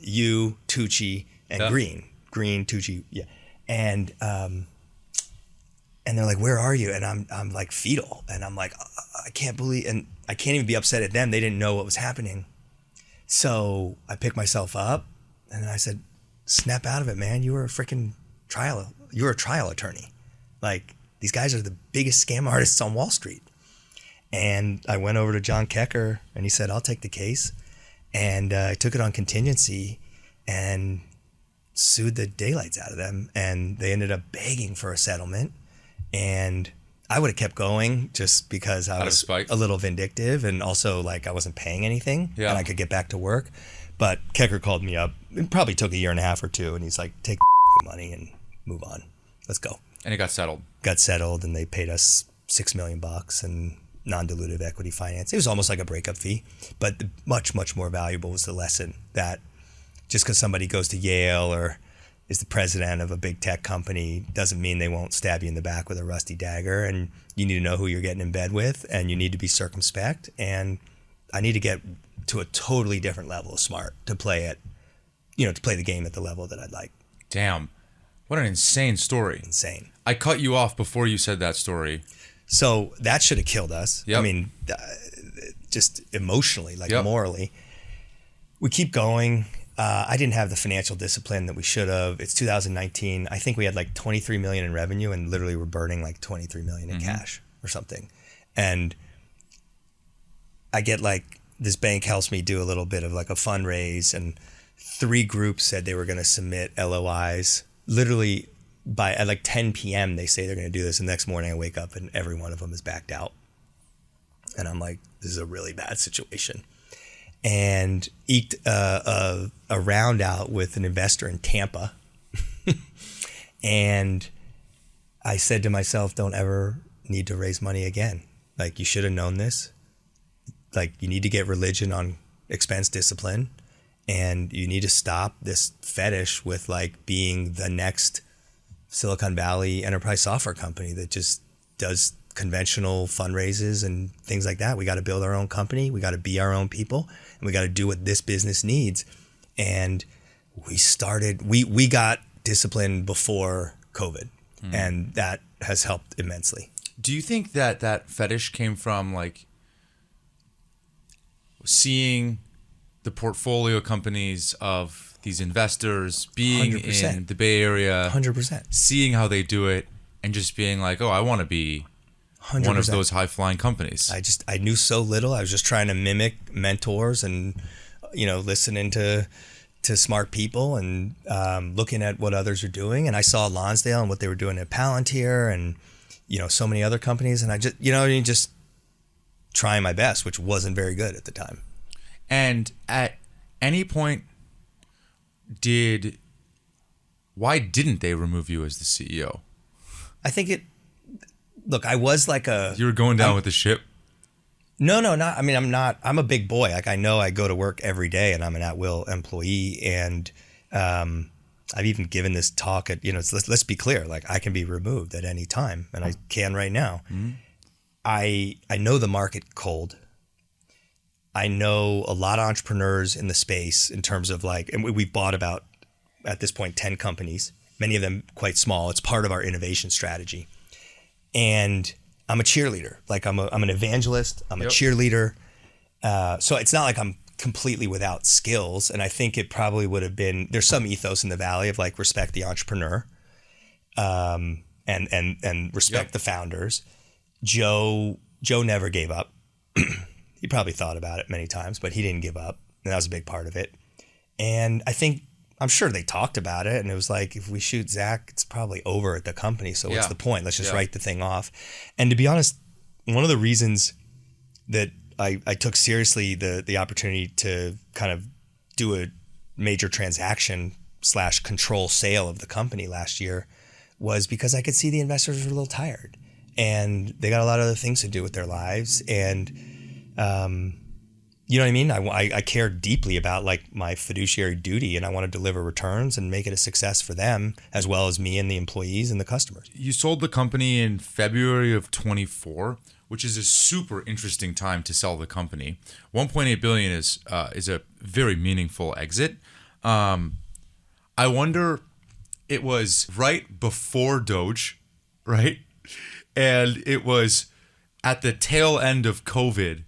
Yu, Tucci, and Green, Tucci. Yeah. And they're like, where are you? And I'm like fetal. And I'm like, I can't believe, and I can't even be upset at them. They didn't know what was happening. So I picked myself up and then I said, snap out of it, man. You were a freaking you're a trial attorney. Like these guys are the biggest scam artists on Wall Street. And I went over to John Kecker and he said, I'll take the case. And I took it on contingency and sued the daylights out of them. And they ended up begging for a settlement. And I would have kept going just because I was a little vindictive and also like I wasn't paying anything and I could get back to work. But Kecker called me up. It probably took a year and a half or two and he's like, take the money and move on. Let's go. And it got settled. Got settled and they paid us $6 million and non-dilutive equity finance. It was almost like a breakup fee, but much, much more valuable was the lesson that just because somebody goes to Yale or is the president of a big tech company doesn't mean they won't stab you in the back with a rusty dagger. And you need to know who you're getting in bed with and you need to be circumspect. And I need to get to a totally different level of smart to play the game at the level that I'd like. Damn. What an insane story. Insane. I cut you off before you said that story. So that should have killed us. Yep. I mean, just emotionally, like morally. We keep going. I didn't have the financial discipline that we should have. It's 2019. I think we had like 23 million in revenue and literally we're burning like 23 million in cash or something. And I get like, this bank helps me do a little bit of like a fundraise and 3 groups said they were going to submit LOIs. Literally at like 10 p.m. they say they're going to do this. And the next morning I wake up and every one of them is backed out. And I'm like, this is a really bad situation. And eked a round out with an investor in Tampa. And I said to myself, don't ever need to raise money again. Like, you should have known this. Like, you need to get religion on expense discipline. And you need to stop this fetish with like being the next Silicon Valley enterprise software company that just does conventional fundraisers and things like that. We got to build our own company. We got to be our own people and we got to do what this business needs. And we got disciplined before COVID and that has helped immensely. Do you think that fetish came from like seeing the portfolio companies of these investors, being 100%. in the Bay Area, 100%. seeing how they do it, and just being like, oh, I want to be 100%. one of those high-flying companies. I knew so little. I was just trying to mimic mentors and, listening to smart people and looking at what others are doing. And I saw Lonsdale and what they were doing at Palantir and, so many other companies. And I just, just trying my best, which wasn't very good at the time. And at any point, why didn't they remove you as the CEO? I think look, I was like you were going down with the ship? No, not. I mean, I'm not. I'm a big boy. Like, I know I go to work every day, and I'm an at-will employee. And I've even given this talk at. Let's be clear. Like, I can be removed at any time, and I can right now. Mm-hmm. I know the market cold. I know a lot of entrepreneurs in the space in terms of and we've bought about at this point 10 companies. Many of them quite small. It's part of our innovation strategy, and I'm a cheerleader. Like I'm an evangelist. I'm a cheerleader. So it's not like I'm completely without skills. And I think it probably would have been, there's some ethos in the Valley of respect the entrepreneur, and respect the founders. Joe never gave up. He probably thought about it many times, but he didn't give up. And that was a big part of it. And I'm sure they talked about it, and it was like, if we shoot Zac, it's probably over at the company. So what's the point? Let's just write the thing off. And to be honest, one of the reasons that I took seriously the opportunity to kind of do a major transaction / control sale of the company last year was because I could see the investors were a little tired, and they got a lot of other things to do with their lives. And, you know what I mean? I care deeply about my fiduciary duty, and I want to deliver returns and make it a success for them as well as me and the employees and the customers. You sold the company in February of 24, which is a super interesting time to sell the company. 1.8 billion is a very meaningful exit. I wonder, it was right before DOGE, right? And it was at the tail end of COVID,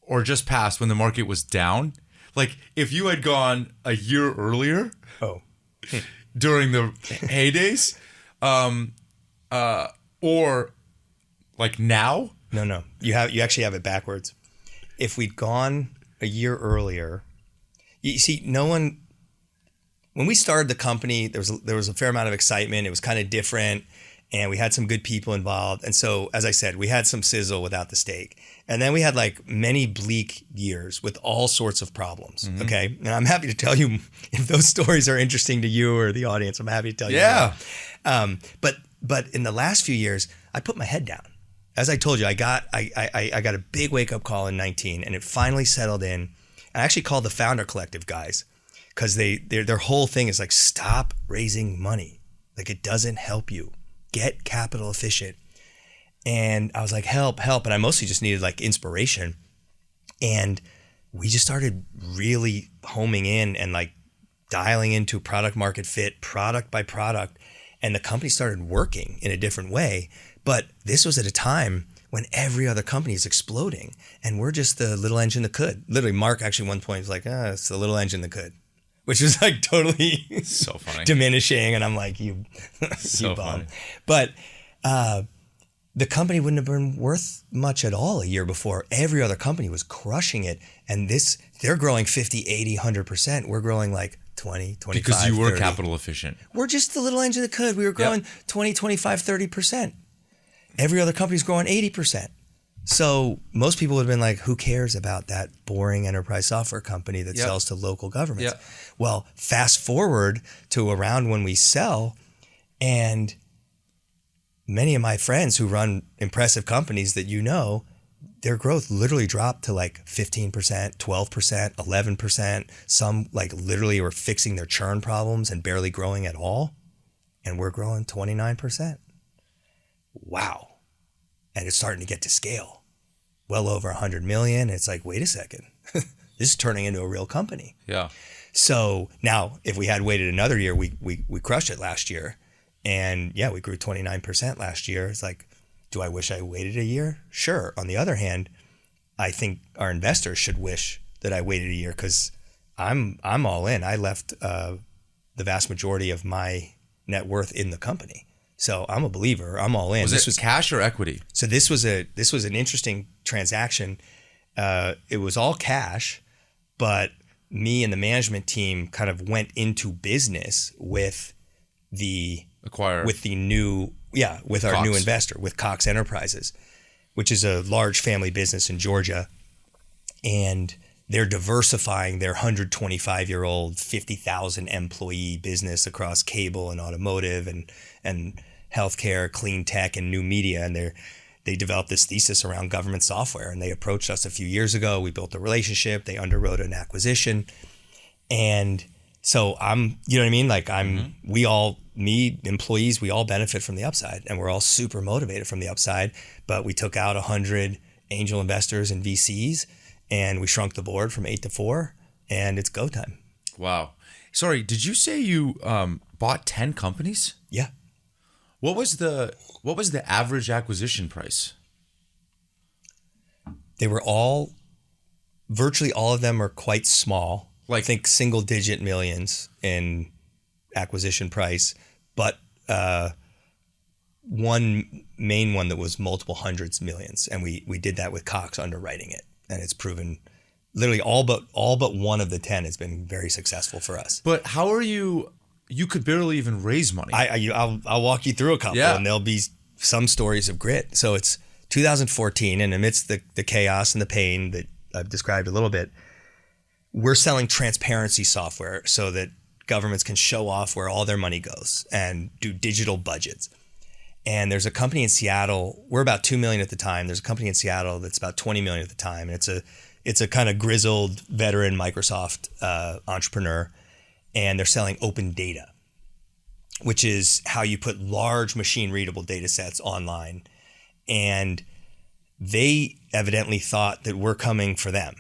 or just past when the market was down. Like, if you had gone a year earlier during the heydays, or now. No. You actually have it backwards. If we'd gone a year earlier, you see, when we started the company, there was a fair amount of excitement. It was kind of different, and we had some good people involved. And so, as I said, we had some sizzle without the steak. And then we had many bleak years with all sorts of problems. Mm-hmm. Okay. And I'm happy to tell you if those stories are interesting to you or the audience, I'm happy to tell you. Yeah. But in the last few years, I put my head down. As I told you, I got a big wake up call in 19, and it finally settled in. And I actually called the Founder Collective guys, because their whole thing is stop raising money. It doesn't help you. Get capital efficient. And I was like, help. And I mostly just needed inspiration. And we just started really homing in and dialing into product market fit, product by product. And the company started working in a different way. But this was at a time when every other company is exploding. And we're just the little engine that could. Literally, Mark actually one point was like, it's the little engine that could. Which was totally so funny, diminishing. And I'm like, you so bum. Funny. But the company wouldn't have been worth much at all a year before. Every other company was crushing it. And they're growing 50, 80, 100%. We're growing 20, 25, because you were 30. capital efficient. We're just the little engine that could. We were growing 20, 25, 30%. Every other company's growing 80%. So most people would have been like, who cares about that boring enterprise software company that sells to local governments? Yep. Well, fast forward to around when we sell, and many of my friends who run impressive companies that their growth literally dropped to 15%, 12%, 11%. Some literally were fixing their churn problems and barely growing at all. And we're growing 29%. Wow. And it's starting to get to scale. Well over 100 million. It's wait a second. This is turning into a real company. Yeah. So now if we had waited another year, we crushed it last year. And we grew 29% last year. It's do I wish I waited a year? Sure. On the other hand, I think our investors should wish that I waited a year, because I'm all in. I left the vast majority of my net worth in the company. So I'm a believer. I'm all in. Was it cash or equity? So this was an interesting transaction. It was all cash, but me and the management team kind of went into business with the Acquire. with the new with our Cox. new investor, with Cox Enterprises, which is a large family business in Georgia, and they're diversifying their 125-year-old 50,000 employee business across cable and automotive and healthcare, clean tech, and new media. And they developed this thesis around government software, and they approached us a few years ago. We built a relationship. They underwrote an acquisition. And so you know what I mean? Like employees, we all benefit from the upside, and we're all super motivated from the upside. But we took out 100 angel investors and VCs, and we shrunk the board from 8 to 4, and it's go time. Wow. Sorry, did you say you bought 10 companies? Yeah. What was the average acquisition price? They were virtually all of them are quite small. I think single digit millions in acquisition price, but one main one that was multiple hundreds millions. And we did that with Cox underwriting it. And it's proven literally all but one of the 10 has been very successful for us. But how are you could barely even raise money. I'll walk you through a couple, and there'll be some stories of grit. So it's 2014, and amidst the chaos and the pain that I've described a little bit, we're selling transparency software so that governments can show off where all their money goes and do digital budgets. And there's a company in Seattle, we're about 2 million at the time. There's a company in Seattle that's about 20 million at the time. And it's a kind of grizzled veteran Microsoft entrepreneur. And they're selling open data, which is how you put large machine readable data sets online. And they evidently thought that we're coming for them.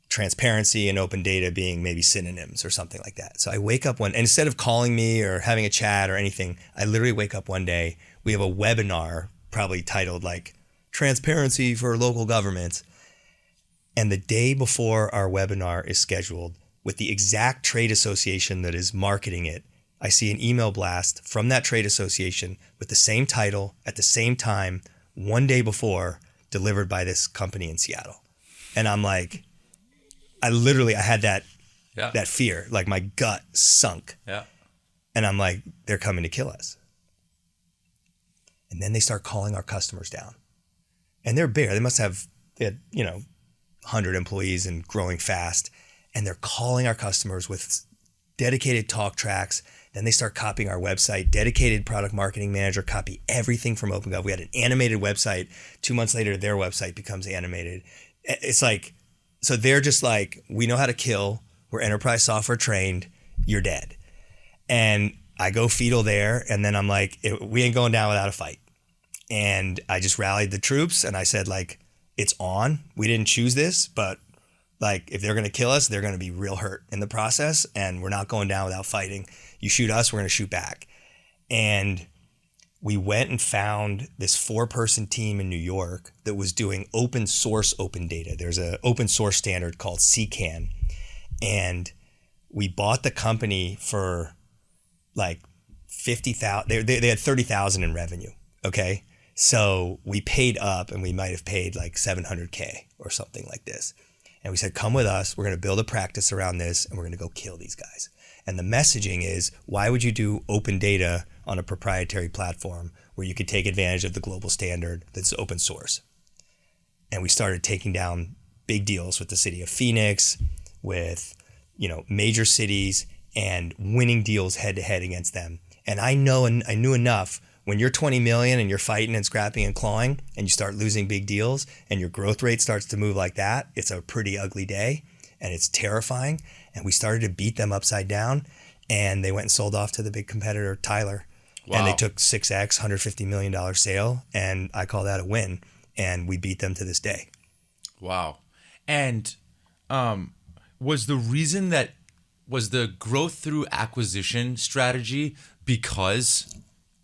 Transparency and open data being maybe synonyms or something like that. So I wake up and instead of calling me or having a chat or anything, I literally wake up one day, we have a webinar probably titled like Transparency for Local Governments. And the day before our webinar is scheduled, with the exact trade association that is marketing it, I see an email blast from that trade association with the same title at the same time, one day before, delivered by this company in Seattle. And I'm like, I had that fear, like my gut sunk. Yeah. And I'm like, they're coming to kill us. And then they start calling our customers down. And they're big. They had 100 employees and growing fast. And they're calling our customers with dedicated talk tracks. Then they start copying our website. Dedicated product marketing manager copy everything from OpenGov. We had an animated website. 2 months later, their website becomes animated. It's like, so they're just like, we know how to kill. We're enterprise software trained. You're dead. And I go fetal there. And then I'm like, we ain't going down without a fight. And I just rallied the troops. And I said, like, it's on. We didn't choose this, but like, if they're going to kill us, they're going to be real hurt in the process, and we're not going down without fighting. You shoot us, we're going to shoot back. And we went and found this 4-person team in New York that was doing open source open data. There's an open source standard called CCAN. And we bought the company for like 50,000. They had 30,000 in revenue. Okay. So we paid up, and we might have paid like 700K or something like this. And we said, come with us. We're going to build a practice around this, and we're going to go kill these guys. And the messaging is, why would you do open data on a proprietary platform where you could take advantage of the global standard that's open source? And we started taking down big deals with the city of Phoenix, with major cities, and winning deals head to head against them. And I knew enough. When you're 20 million and you're fighting and scrapping and clawing, and you start losing big deals and your growth rate starts to move like that, it's a pretty ugly day, and it's terrifying. And we started to beat them upside down, and they went and sold off to the big competitor, Tyler. Wow. And they took 6X, $150 million sale. And I call that a win. And we beat them to this day. Wow. And was the growth through acquisition strategy because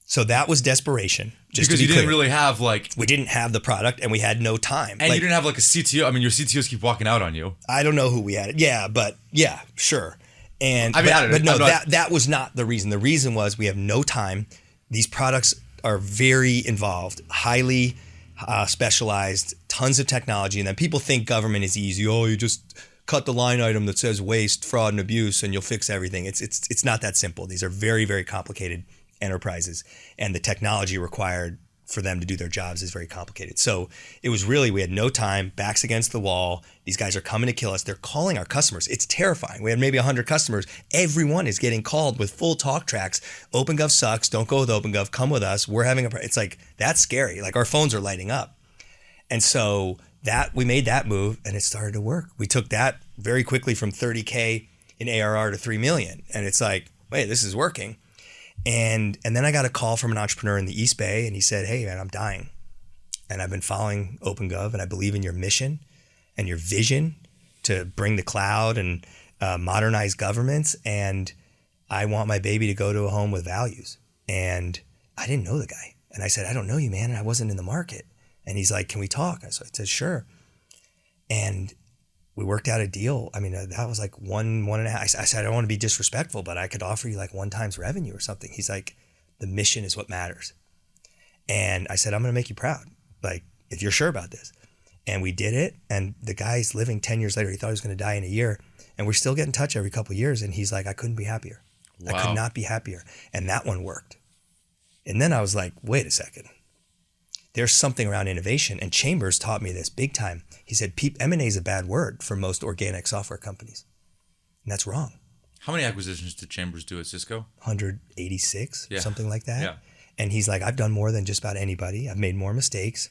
So that was desperation. Just because to be you didn't clear. really have like... We didn't have the product and we had no time. And you didn't have like a CTO. I mean, your CTOs keep walking out on you. I don't know who we had. Yeah, but yeah, sure. And I mean, but no, that was not the reason. The reason was we have no time. These products are very involved, highly specialized, tons of technology. And then people think government is easy. Oh, you just cut the line item that says waste, fraud, and abuse, and you'll fix everything. It's not that simple. These are very, very complicated enterprises, and the technology required for them to do their jobs is very complicated. So it was really, we had no time, backs against the wall. These guys are coming to kill us. They're calling our customers. It's terrifying. We had maybe 100 customers. Everyone is getting called with full talk tracks. OpenGov sucks. Don't go with OpenGov. Come with us. We're having it's like, that's scary. Like our phones are lighting up. And so we made that move and it started to work. We took that very quickly from 30K in ARR to 3 million. And it's like, wait, this is working. And then I got a call from an entrepreneur in the East Bay, and he said, hey, man, I'm dying. And I've been following OpenGov, and I believe in your mission and your vision to bring the cloud and modernize governments. And I want my baby to go to a home with values. And I didn't know the guy. And I said, I don't know you, man. And I wasn't in the market. And he's like, can we talk? So I said, sure. And we worked out a deal. I mean, that was like one and a half. I said, I don't want to be disrespectful, but I could offer you like 1 time's revenue or something. He's like, the mission is what matters. And I said, I'm going to make you proud. Like, if you're sure about this. And we did it. And the guy's living 10 years later. He thought he was going to die in a year. And we still get in touch every couple of years. And he's like, I couldn't be happier. Wow. I could not be happier. And that one worked. And then I was like, wait a second. There's something around innovation. And Chambers taught me this big time. He said, M&A is a bad word for most organic software companies. And that's wrong. How many acquisitions did Chambers do at Cisco? 186, something like that. Yeah. And he's like, I've done more than just about anybody. I've made more mistakes.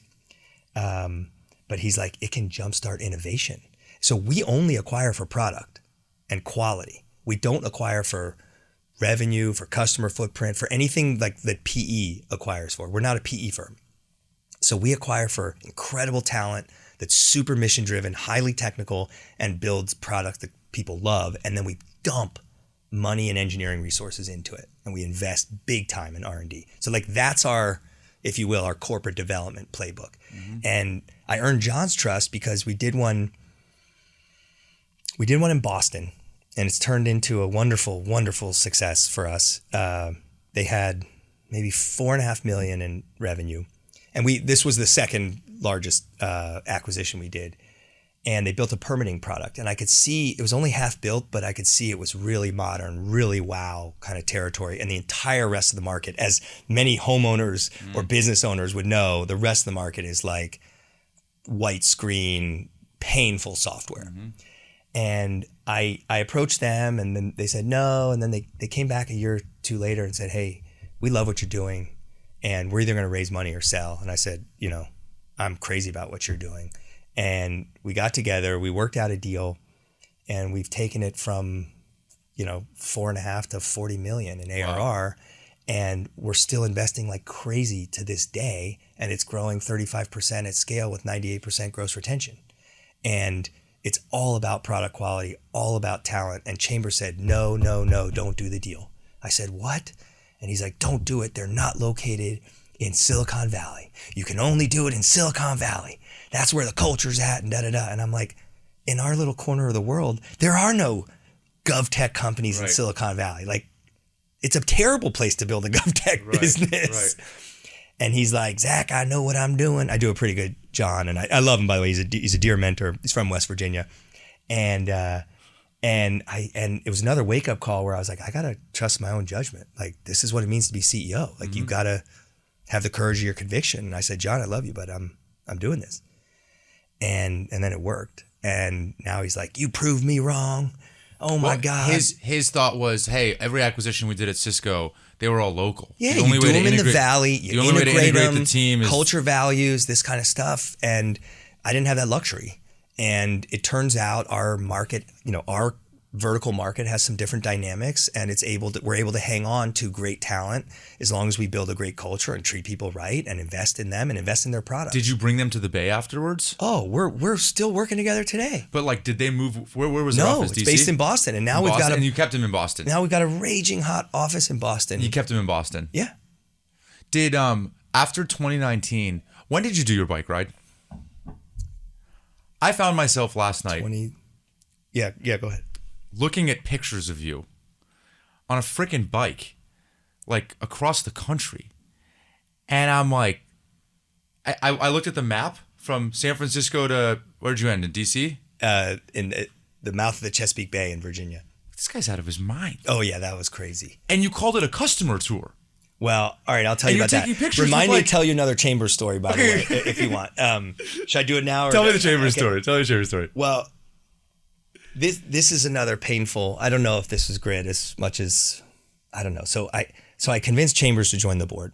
But he's like, it can jumpstart innovation. So we only acquire for product and quality. We don't acquire for revenue, for customer footprint, for anything like that PE acquires for. We're not a PE firm. So we acquire for incredible talent that's super mission driven, highly technical, and builds products that people love. And then we dump money and engineering resources into it. And we invest big time in R&D. So like that's our, if you will, our corporate development playbook. Mm-hmm. And I earned John's trust because we did one in Boston, and it's turned into a wonderful, wonderful success for us. They had maybe 4.5 million in revenue. And this was the second largest acquisition we did. And they built a permitting product. And I could see, it was only half built, but I could see it was really modern, really wow kind of territory. And the entire rest of the market, as many homeowners or business owners would know, the rest of the market is like white screen, painful software. Mm-hmm. And I approached them, and then they said no. And then they came back a year or two later and said, hey, we love what you're doing, and we're either going to raise money or sell. And I said, I'm crazy about what you're doing. And we got together, we worked out a deal, and we've taken it from, 4.5 to 40 million in ARR. Wow. And we're still investing like crazy to this day. And it's growing 35% at scale with 98% gross retention. And it's all about product quality, all about talent. And Chambers said, no, don't do the deal. I said, what? And he's like, don't do it. They're not located in Silicon Valley. You can only do it in Silicon Valley. That's where the culture's at, and da-da-da. And I'm like, in our little corner of the world, there are no GovTech companies in Silicon Valley. Like, it's a terrible place to build a GovTech business. Right. And he's like, Zach, I know what I'm doing. I do a pretty good John, and I love him, by the way. He's a dear mentor. He's from West Virginia. And it was another wake-up call where I was like, I got to trust my own judgment. Like, this is what it means to be CEO. Like, you got to have the courage of your conviction. And I said, John, I love you, but I'm doing this. And then it worked. And now he's like, you proved me wrong. Oh my God. His thought was, hey, every acquisition we did at Cisco, they were all local. Yeah, you do them in the valley, you integrate them, the team culture values, this kind of stuff. And I didn't have that luxury. And it turns out our market, our vertical market has some different dynamics, and we're able to hang on to great talent as long as we build a great culture and treat people right and invest in them and invest in their products. Did you bring them to the Bay afterwards? Oh, we're still working together today. But like, did they move? Where was their office? No, it's based in Boston, and now and you kept them in Boston. Now we've got a raging hot office in Boston. You kept them in Boston. Yeah. Did after 2019, when did you do your bike ride? I found myself last night. Yeah, go ahead. Looking at pictures of you on a freaking bike, like across the country. And I'm like, I looked at the map from San Francisco to, where'd you end, in DC? In the mouth of the Chesapeake Bay in Virginia. This guy's out of his mind. Oh yeah, that was crazy. And you called it a customer tour. Well, all right, I'll tell you about that. Remind me to tell you another Chambers story, by the way, if you want. Should I do it now? Tell me the Chambers story. Tell me the Chambers story. Well, this is another painful. I don't know if this was grit as much as I don't know. So I convinced Chambers to join the board,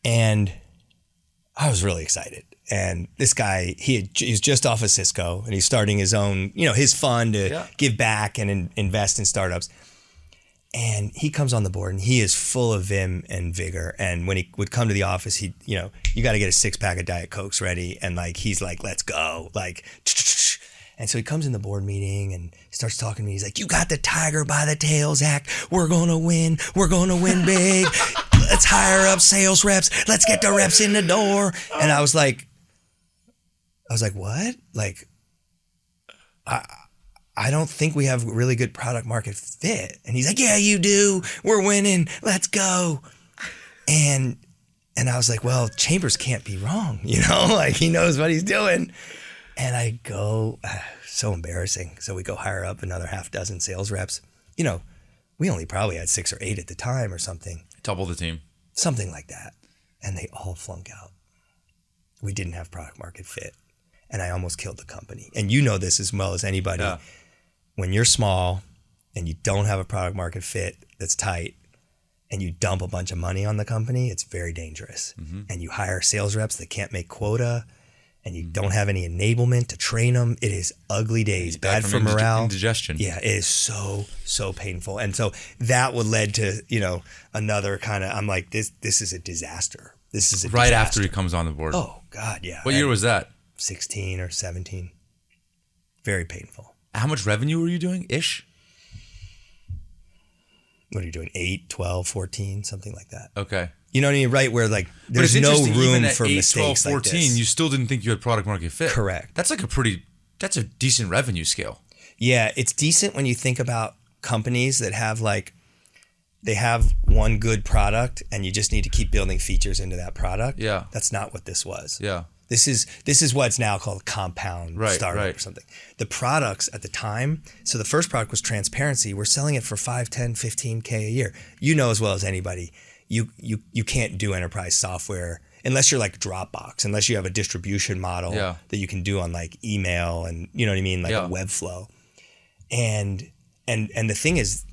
and I was really excited. And this guy, he's just off of Cisco, and he's starting his own, his fund to give back and invest in startups. And he comes on the board, and he is full of vim and vigor. And when he would come to the office, you got to get a 6-pack of Diet Cokes ready. And he's like, let's go. And so he comes in the board meeting and starts talking to me. He's like, you got the tiger by the tail, Zach. We're going to win. We're going to win big. Let's hire up sales reps. Let's get the reps in the door. And I was like, what? I don't think we have really good product market fit. And he's like, yeah, you do. We're winning. Let's go. And I was like, well, Chambers can't be wrong. He knows what he's doing. And I go, so embarrassing. So we go hire up another half dozen sales reps. We only probably had 6 or 8 at the time or something. Double the team. Something like that. And they all flunk out. We didn't have product market fit. And I almost killed the company. And you know this as well as anybody. Yeah. When you're small and you don't have a product market fit that's tight and you dump a bunch of money on the company, it's very dangerous. Mm-hmm. And you hire sales reps that can't make quota and you don't have any enablement to train them. It is ugly days, bad for morale. Indigestion. Yeah, it is so painful. And so that would lead to, another kind of, I'm like, this is a disaster. This is a right disaster. After he comes on the board. Oh, God, yeah. What year was that? 16 or 17. Very painful. How much revenue were you doing, ish? What are you doing? 8, 12, 14, something like that. Okay. You know what I mean? Right, where there's no room for 8, mistakes 12, 14, like this. You still didn't think you had product market fit. Correct. That's that's a decent revenue scale. Yeah, it's decent when you think about companies that have they have one good product and you just need to keep building features into that product. Yeah. That's not what this was. Yeah. This is what's now called compound startup or something. The products at the time, so the first product was transparency. We're selling it for 5, 10, 15K a year. You know as well as anybody, you can't do enterprise software unless you're like Dropbox, unless you have a distribution model that you can do on email and you know what I mean, a web flow. And the thing is,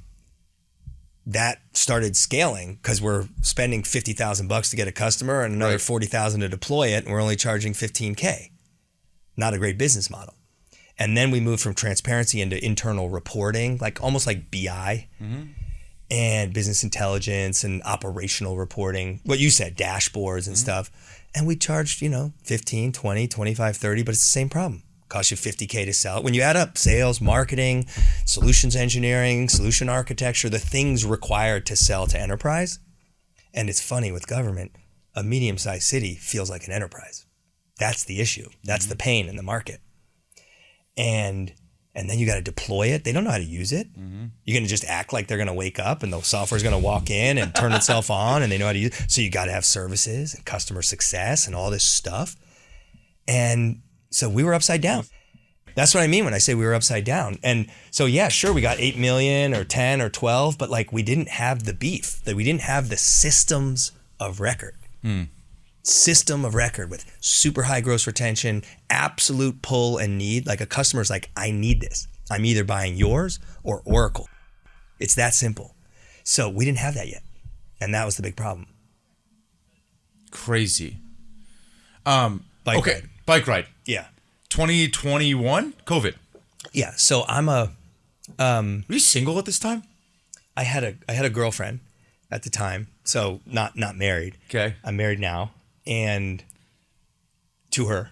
that started scaling because we're spending $50,000 to get a customer and another $40,000 to deploy it, and we're only charging $15K. Not a great business model. And then we moved from transparency into internal reporting, almost like BI and business intelligence and operational reporting. What you said, dashboards and stuff. And we charged, 15, 20, 25, 30, but it's the same problem. Costs you $50K to sell it. When you add up sales, marketing, solutions engineering, solution architecture, the things required to sell to enterprise, and it's funny with government, a medium-sized city feels like an enterprise. That's the issue. That's the pain in the market. And then you got to deploy it. They don't know how to use it. You're going to just act like they're going to wake up and the software's going to walk in and turn itself on and they know how to use it. So you got to have services and customer success and all this stuff. And so we were upside down. That's what I mean when I say we were upside down. And so, yeah, sure, we got 8 million or 10 or 12, but we didn't have the beef, that we didn't have the systems of record. System of record with super high gross retention, absolute pull and need. A customer's like, I need this. I'm either buying yours or Oracle. It's that simple. So we didn't have that yet. And that was the big problem. Crazy. Bike ride. Yeah. 2021, COVID. Yeah. So I'm were you single at this time? I had a girlfriend at the time. So not married. Okay. I'm married now and to her.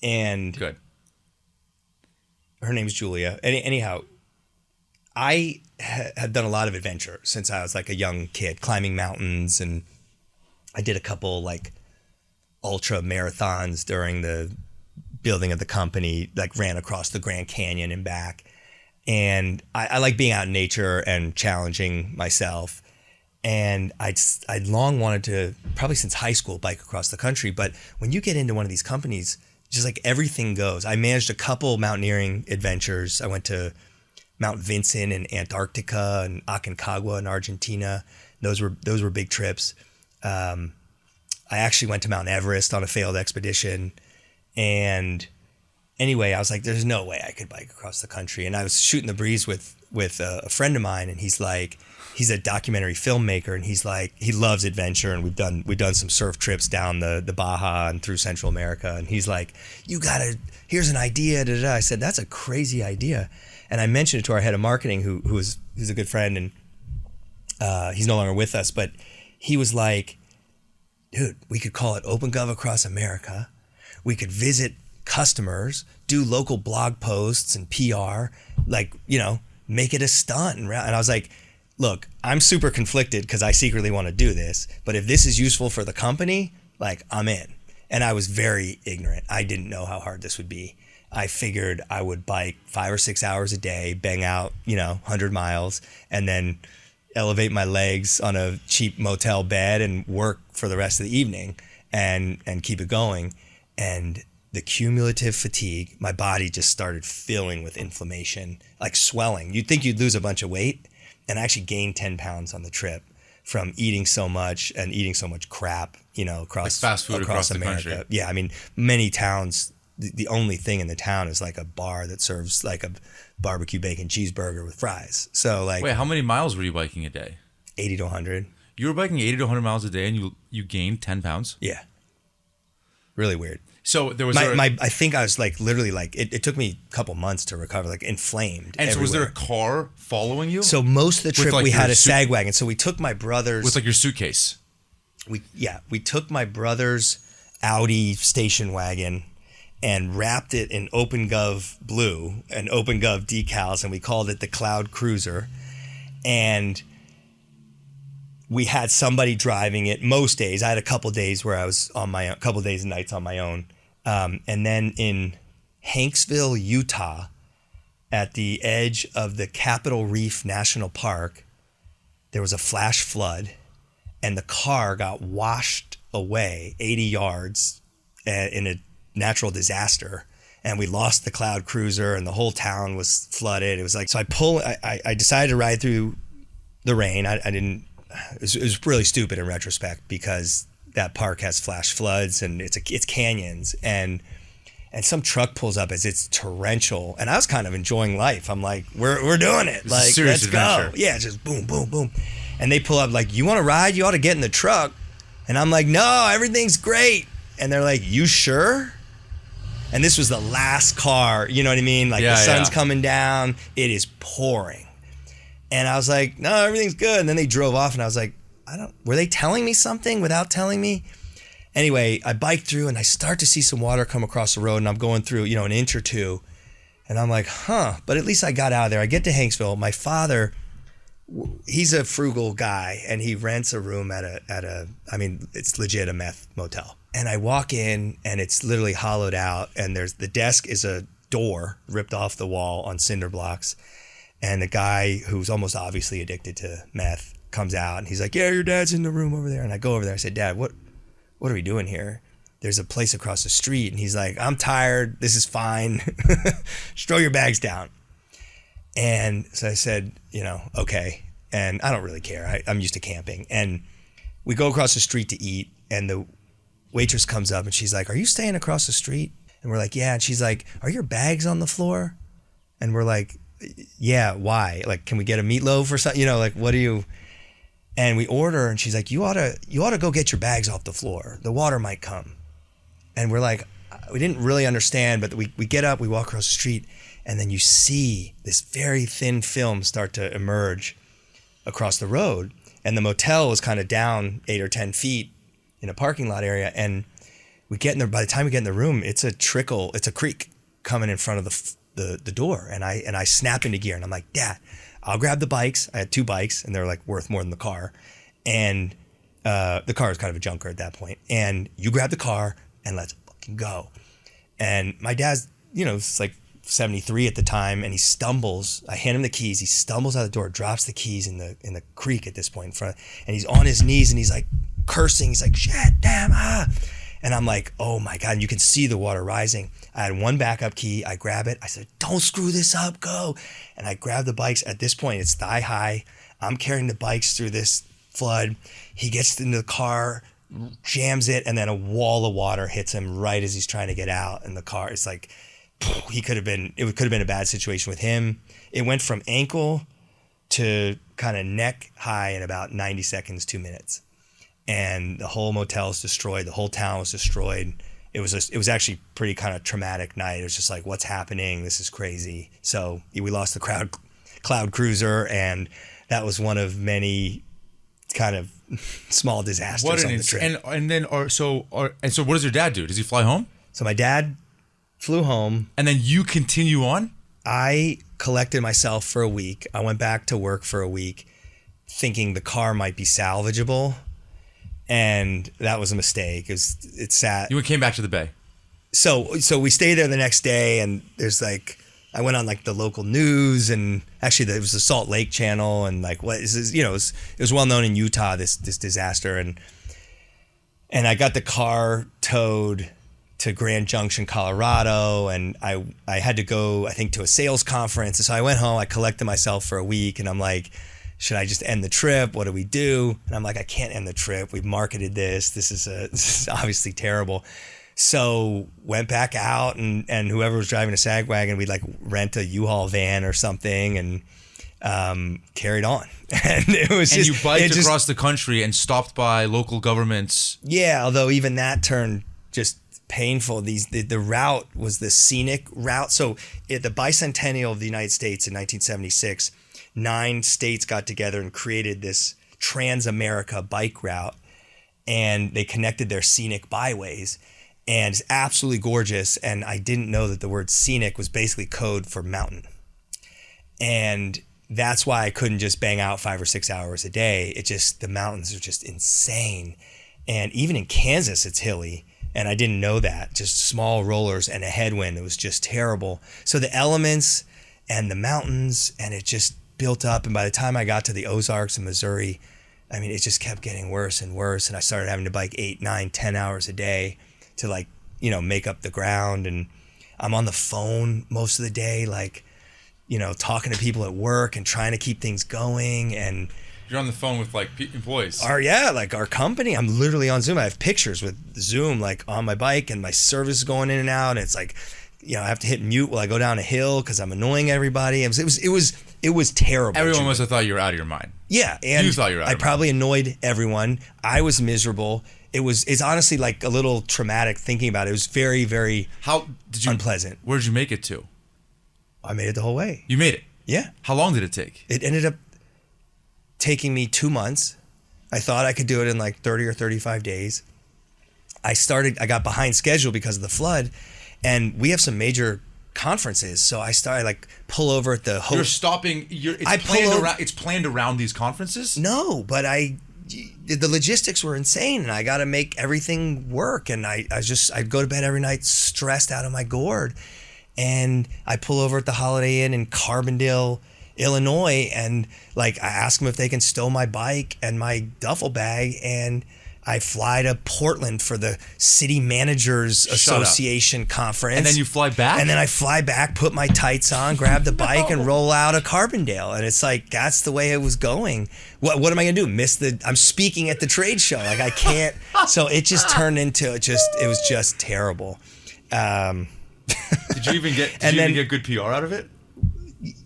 And good. Her name's Julia. Anyhow, I had done a lot of adventure since I was a young kid, climbing mountains, and I did a couple like ultra marathons during the building of the company, like ran across the Grand Canyon and back. And I like being out in nature and challenging myself. And I'd long wanted to, probably since high school, bike across the country. But when you get into one of these companies, just like everything goes. I managed a couple mountaineering adventures. I went to Mount Vincent in Antarctica and Aconcagua in Argentina. Those were big trips. I actually went to Mount Everest on a failed expedition. And anyway, I was like, there's no way I could bike across the country. And I was shooting the breeze with a friend of mine, and he's a documentary filmmaker, and he's like, he loves adventure, and we've done some surf trips down the Baja and through Central America. And he's like, here's an idea. Da, da, da. I said, that's a crazy idea. And I mentioned it to our head of marketing, who's a good friend, and he's no longer with us, but he was like, dude, we could call it OpenGov Across America. We could visit customers, do local blog posts and PR, like, make it a stunt. And I was like, look, I'm super conflicted because I secretly want to do this, but if this is useful for the company, like, I'm in. And I was very ignorant. I didn't know how hard this would be. I figured I would bike 5 or 6 hours a day, bang out, 100 miles, and then elevate my legs on a cheap motel bed and work for the rest of the evening and keep it going. And the cumulative fatigue, my body just started filling with inflammation, like swelling. You'd think you'd lose a bunch of weight, and I actually gained 10 pounds on the trip from eating so much and eating so much crap, across like fast food across America. The country. Yeah, I mean, many towns, the only thing in the town is like a bar that serves like a barbecue bacon cheeseburger with fries. So like, wait, how many miles were you biking a day? 80 to 100. You were biking 80 to 100 miles a day, and you gained 10 pounds? Yeah. Really weird. So there was I think I was like literally like it took me a couple months to recover, like inflamed. And everywhere. so was there a car following you? So most of the trip like we had your a sag wagon. So we took my brother's with like your suitcase. We took my brother's Audi station wagon and wrapped it in OpenGov blue and OpenGov decals, and we called it the Cloud Cruiser. And we had somebody driving it most days. I had a couple days where I was on my own, a couple days and nights on my own. And then in Hanksville, Utah, at the edge of the Capitol Reef National Park, there was a flash flood, and the car got washed away 80 yards in a natural disaster. And we lost the Cloud Cruiser, and the whole town was flooded. It was like, so I decided to ride through the rain. It was really stupid in retrospect because that park has flash floods and it's canyons, and some truck pulls up as it's torrential, and I was kind of enjoying life. I'm like, we're doing it. Like, let's go. Yeah, just boom, boom, boom. And they pull up like, you want to ride? You ought to get in the truck. And I'm like, no, everything's great. And they're like, you sure? And this was the last car, you know what I mean? Like the sun's coming down, it is pouring. And I was like, no, everything's good. And then they drove off, and I was like, were they telling me something without telling me? Anyway, I bike through, and I start to see some water come across the road, and I'm going through, an inch or two. And I'm like, but at least I got out of there. I get to Hanksville. My father, he's a frugal guy, and he rents a room at it's legit a meth motel. And I walk in, and it's literally hollowed out, and the desk is a door ripped off the wall on cinder blocks. And the guy who's almost obviously addicted to meth comes out, and he's like, yeah, your dad's in the room over there. And I go over there. I said, Dad, what are we doing here? There's a place across the street. And he's like, I'm tired. This is fine. Just throw your bags down. And so I said, okay. And I don't really care. I'm used to camping. And we go across the street to eat, and the waitress comes up, and she's like, are you staying across the street? And we're like, yeah. And she's like, are your bags on the floor? And we're like, yeah, why? Like, can we get a meatloaf or something? Like, what do you... And we order, and she's like, you ought to go get your bags off the floor. The water might come. And we're like, we didn't really understand, but we get up, we walk across the street, and then you see this very thin film start to emerge across the road. And the motel was kind of down 8 or 10 feet in a parking lot area. And we get in there, by the time we get in the room, it's a creek coming in front of the door. And I snap into gear, and I'm like, Dad, I'll grab the bikes. I had 2 bikes, and they're like worth more than the car. And The car was kind of a junker at that point. And you grab the car and let's fucking go. And my dad's, it's like 73 at the time, and he stumbles. I hand him the keys. He stumbles out the door, drops the keys in the creek at this point in front, and he's on his knees and he's like cursing. He's like, shit, damn, And I'm like, oh my God, and you can see the water rising. I had one backup key. I grab it. I said, don't screw this up, go. And I grab the bikes. At this point, it's thigh high. I'm carrying the bikes through this flood. He gets into the car, jams it, and then a wall of water hits him right as he's trying to get out. And the car, it's like, it could have been a bad situation with him. It went from ankle to kind of neck high in about 90 seconds, 2 minutes. And the whole motel was destroyed. The whole town was destroyed. It was actually pretty kind of traumatic night. It was just like, what's happening? This is crazy. So we lost the cloud cruiser, and that was one of many kind of small disasters on the trip. So what does your dad do? Does he fly home? So my dad flew home. And then you continue on? I collected myself for a week. I went back to work for a week thinking the car might be salvageable. And that was a mistake. It sat. You came back to the Bay. So we stayed there the next day, and there's like, I went on like the local news, and actually there was the Salt Lake channel, and like what is this, it was well known in Utah, this disaster. And I got the car towed to Grand Junction, Colorado, and I had to go, I think, to a sales conference. And so I went home, I collected myself for a week, and I'm like, should I just end the trip? What do we do? And I'm like, I can't end the trip. We've marketed this. This is obviously terrible. So went back out, and whoever was driving a sag wagon, we'd like rent a U-Haul van or something, and carried on. And it was and you biked across the country and stopped by local governments. Yeah, although even that turned just painful. The route was the scenic route. So at the bicentennial of the United States in 1976, 9 states got together and created this Trans-America bike route, and they connected their scenic byways, and it's absolutely gorgeous. And I didn't know that the word scenic was basically code for mountain. And that's why I couldn't just bang out 5 or 6 hours a day. The mountains are just insane. And even in Kansas, it's hilly. And I didn't know that. Just small rollers and a headwind. It was just terrible. So the elements and the mountains, and it just built up. And by the time I got to the Ozarks in Missouri, I mean, it just kept getting worse and worse. And I started having to bike 8, 9, 10 hours a day to make up the ground. And I'm on the phone most of the day, talking to people at work and trying to keep things going. And you're on the phone with employees. Our company. I'm literally on Zoom. I have pictures with Zoom on my bike, and my service is going in and out. And it's like, I have to hit mute while I go down a hill because I'm annoying everybody. It was terrible. Everyone must have thought you were out of your mind. Yeah, and you thought you were out of your mind. I probably annoyed everyone. I was miserable. It's honestly like a little traumatic thinking about it. It was very, very unpleasant. Where did you make it to? I made it the whole way. You made it? Yeah. How long did it take? It ended up taking me 2 months. I thought I could do it in 30 or 35 days. I got behind schedule because of the flood, and we have some major conferences. So I started pull over at the hotel. You're stopping. It's planned around these conferences? No, but the logistics were insane, and I got to make everything work. And I'd go to bed every night stressed out of my gourd. And I pull over at the Holiday Inn in Carbondale, Illinois, and I ask them if they can stow my bike and my duffel bag, and I fly to Portland for the City Managers Association conference. And then you fly back? And then I fly back, put my tights on, grab the bike, and roll out of Carbondale. And it's that's the way it was going. What am I going to do? I'm speaking at the trade show. I can't. So it just turned into, it was just terrible. Did you even get good PR out of it?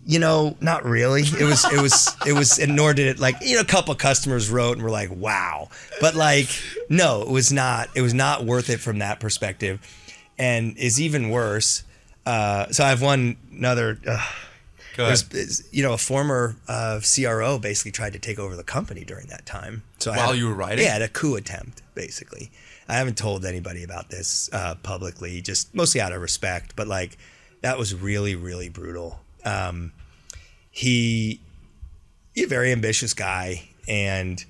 Not really. It was, and nor did it. A couple customers wrote and were like, wow. But no, it was not worth it from that perspective. And is even worse. So I have another, Go ahead. A former CRO basically tried to take over the company during that time. So while you were writing? Yeah, I had a coup attempt, basically. I haven't told anybody about this publicly, just mostly out of respect. But that was really, really brutal. He's a very ambitious guy, and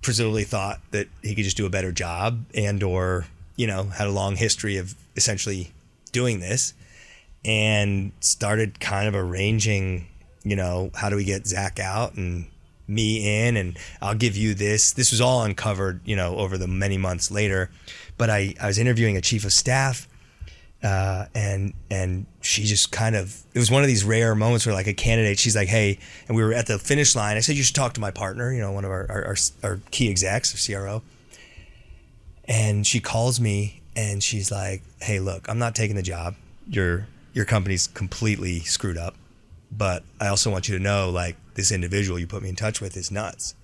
presumably thought that he could just do a better job and or, had a long history of essentially doing this, and started kind of arranging, how do we get Zac out and me in, and I'll give you this. This was all uncovered, over the many months later. But I was interviewing a chief of staff, and she just kind of, it was one of these rare moments where like a candidate, she's like, hey, and we were at the finish line. I said, you should talk to my partner, one of our key execs, our CRO. And she calls me and she's like, hey, look, I'm not taking the job. Your company's completely screwed up. But I also want you to know, like, this individual you put me in touch with is nuts.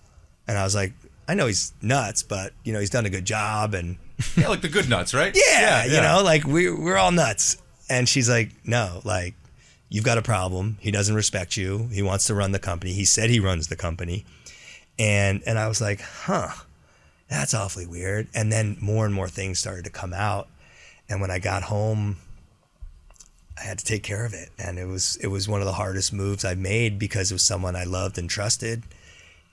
And I was like, I know he's nuts, but, he's done a good job. And yeah, like the good nuts, right? Yeah. Like we're all nuts. And she's like, no, like, you've got a problem. He doesn't respect you. He wants to run the company. He said he runs the company. And I was like, that's awfully weird. And then more and more things started to come out. And when I got home, I had to take care of it. And it was one of the hardest moves I've made because it was someone I loved and trusted.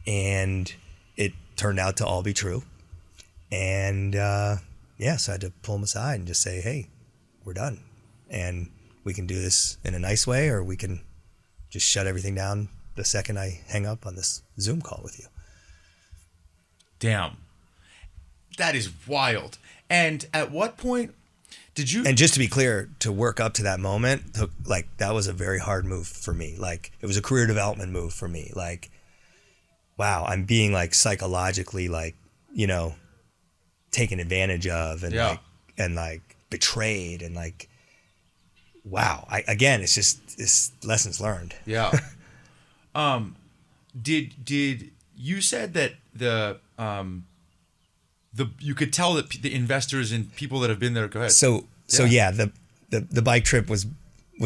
And it turned out to all be true. And so I had to pull him aside and just say, hey, we're done. And we can do this in a nice way, or we can just shut everything down the second I hang up on this Zoom call with you. Damn. That is wild. And at what point did you... And just to be clear, to work up to that moment, that was a very hard move for me. Like, it was a career development move for me. Like, wow, I'm being like psychologically taken advantage of and betrayed and like, wow. It's lessons learned. Yeah. Did you said that you could tell that the investors and people that have been there, go ahead. So the bike trip was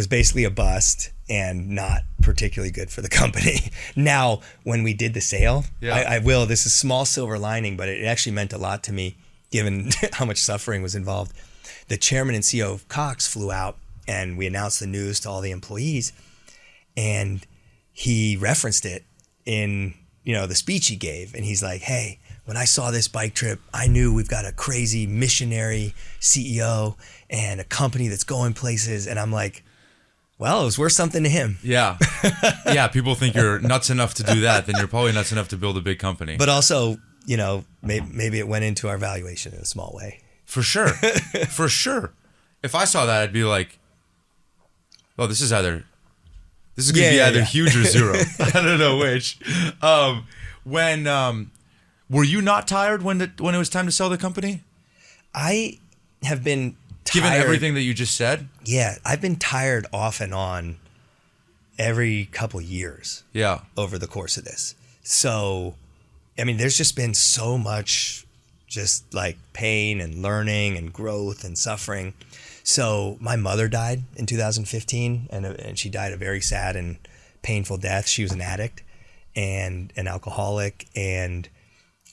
basically a bust and not particularly good for the company. Now, when we did the sale, this is small silver lining, but it actually meant a lot to me given how much suffering was involved. The chairman and CEO of Cox flew out and we announced the news to all the employees, and he referenced it in, the speech he gave. And he's like, hey, when I saw this bike trip, I knew we've got a crazy missionary CEO and a company that's going places. And I'm like, well, it was worth something to him. Yeah. Yeah. People think you're nuts enough to do that. Then you're probably nuts enough to build a big company. But also, maybe it went into our valuation in a small way. For sure. For sure. If I saw that, I'd be like, oh, this is going to be either huge or zero. I don't know which. Were you not tired when it was time to sell the company? I have been tired. Given everything that you just said? Yeah, I've been tired off and on every couple years. Yeah. Over the course of this. So, there's just been so much just like pain and learning and growth and suffering. So my mother died in 2015, and she died a very sad and painful death. She was an addict and an alcoholic, and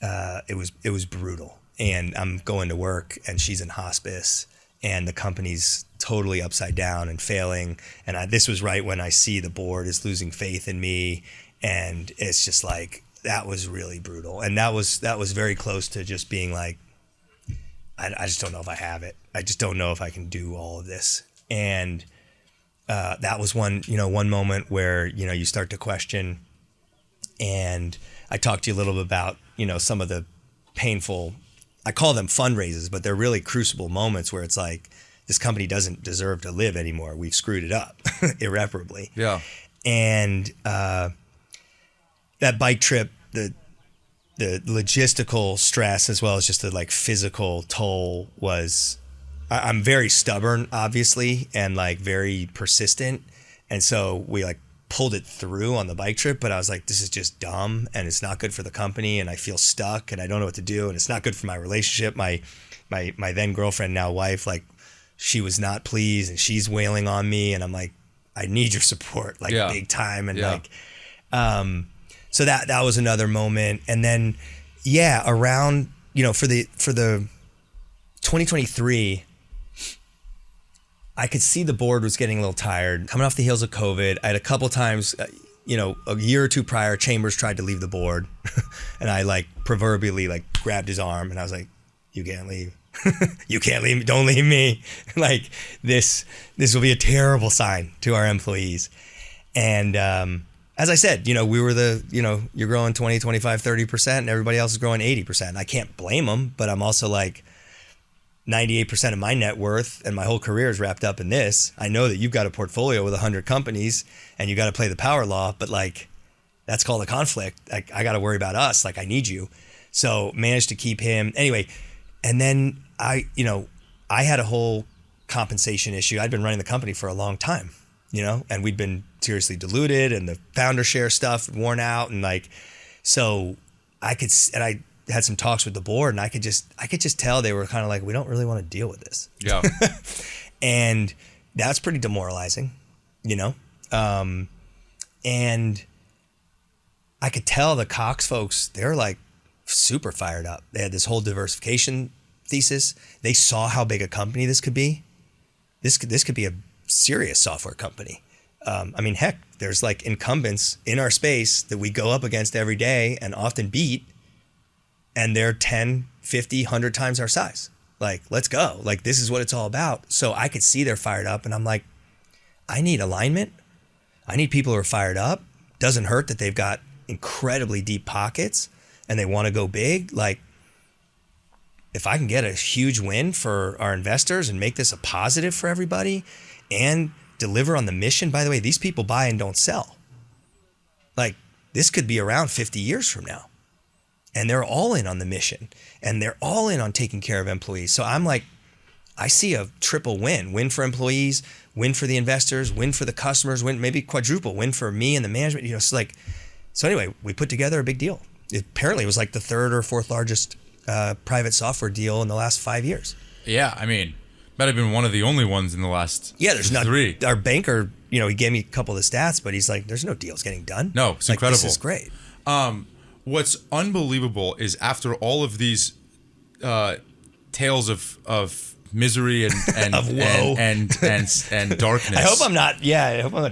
it was brutal. And I'm going to work, and she's in hospice, and the company's totally upside down and failing. And this was right when I see the board is losing faith in me, and it's just like, that was really brutal. And that was very close to just being like, I just don't know if I have it. I just don't know if I can do all of this. And that was one moment where, you start to question. And I talked to you a little bit about, some of the painful, I call them fundraisers, but they're really crucible moments where it's like, this company doesn't deserve to live anymore. We've screwed it up irreparably. Yeah. And that bike trip, the logistical stress as well as just the like physical toll was, I'm very stubborn, obviously, and like very persistent. And so we like pulled it through on the bike trip, but I was like, this is just dumb and it's not good for the company, and I feel stuck and I don't know what to do, and it's not good for my relationship. My then girlfriend, now wife, like, she was not pleased and she's wailing on me, and I'm like, I need your support, like big time. And so that was another moment. And then, around, for the 2023, I could see the board was getting a little tired, coming off the heels of COVID. I had a couple times, a year or two prior, Chambers tried to leave the board, and I like proverbially like grabbed his arm, and I was like, "You can't leave. You can't leave. Don't leave me. Like this will be a terrible sign to our employees." And as I said, we were you're growing 20, 25, 30%, and everybody else is growing 80%. I can't blame them, but I'm also like 98% of my net worth and my whole career is wrapped up in this. I know that you've got a portfolio with 100 companies and you got to play the power law, but like that's called a conflict. I got to worry about us. Like I need you. So managed to keep him anyway. And then I had a whole compensation issue. I'd been running the company for a long time, and we'd been seriously diluted and the founder share stuff worn out. And like, so I had some talks with the board, and I could just tell they were kind of like, we don't really want to deal with this. Yeah. And that's pretty demoralizing, and I could tell the Cox folks, they're like super fired up. They had this whole diversification thesis. They saw how big a company this could be. This could be a serious software company. Heck, there's like incumbents in our space that we go up against every day and often beat, and they're 10, 50, 100 times our size. Like, let's go. Like, this is what it's all about. So I could see they're fired up, and I'm like, I need alignment. I need people who are fired up. Doesn't hurt that they've got incredibly deep pockets and they want to go big. Like, if I can get a huge win for our investors and make this a positive for everybody and deliver on the mission. By the way, these people buy and don't sell. Like, this could be around 50 years from now. And they're all in on the mission, and they're all in on taking care of employees. So I'm like, I see a triple win for employees, win for the investors, win for the customers, win, maybe quadruple win for me and the management. So anyway, we put together a big deal. It apparently was like the third or fourth largest private software deal in the last 5 years. Yeah. Might have been one of the only ones in the last three. Our banker, he gave me a couple of the stats, but he's like, there's no deals getting done. No, it's incredible. This is great. What's unbelievable is after all of these tales of misery and of woe and darkness. I hope I'm not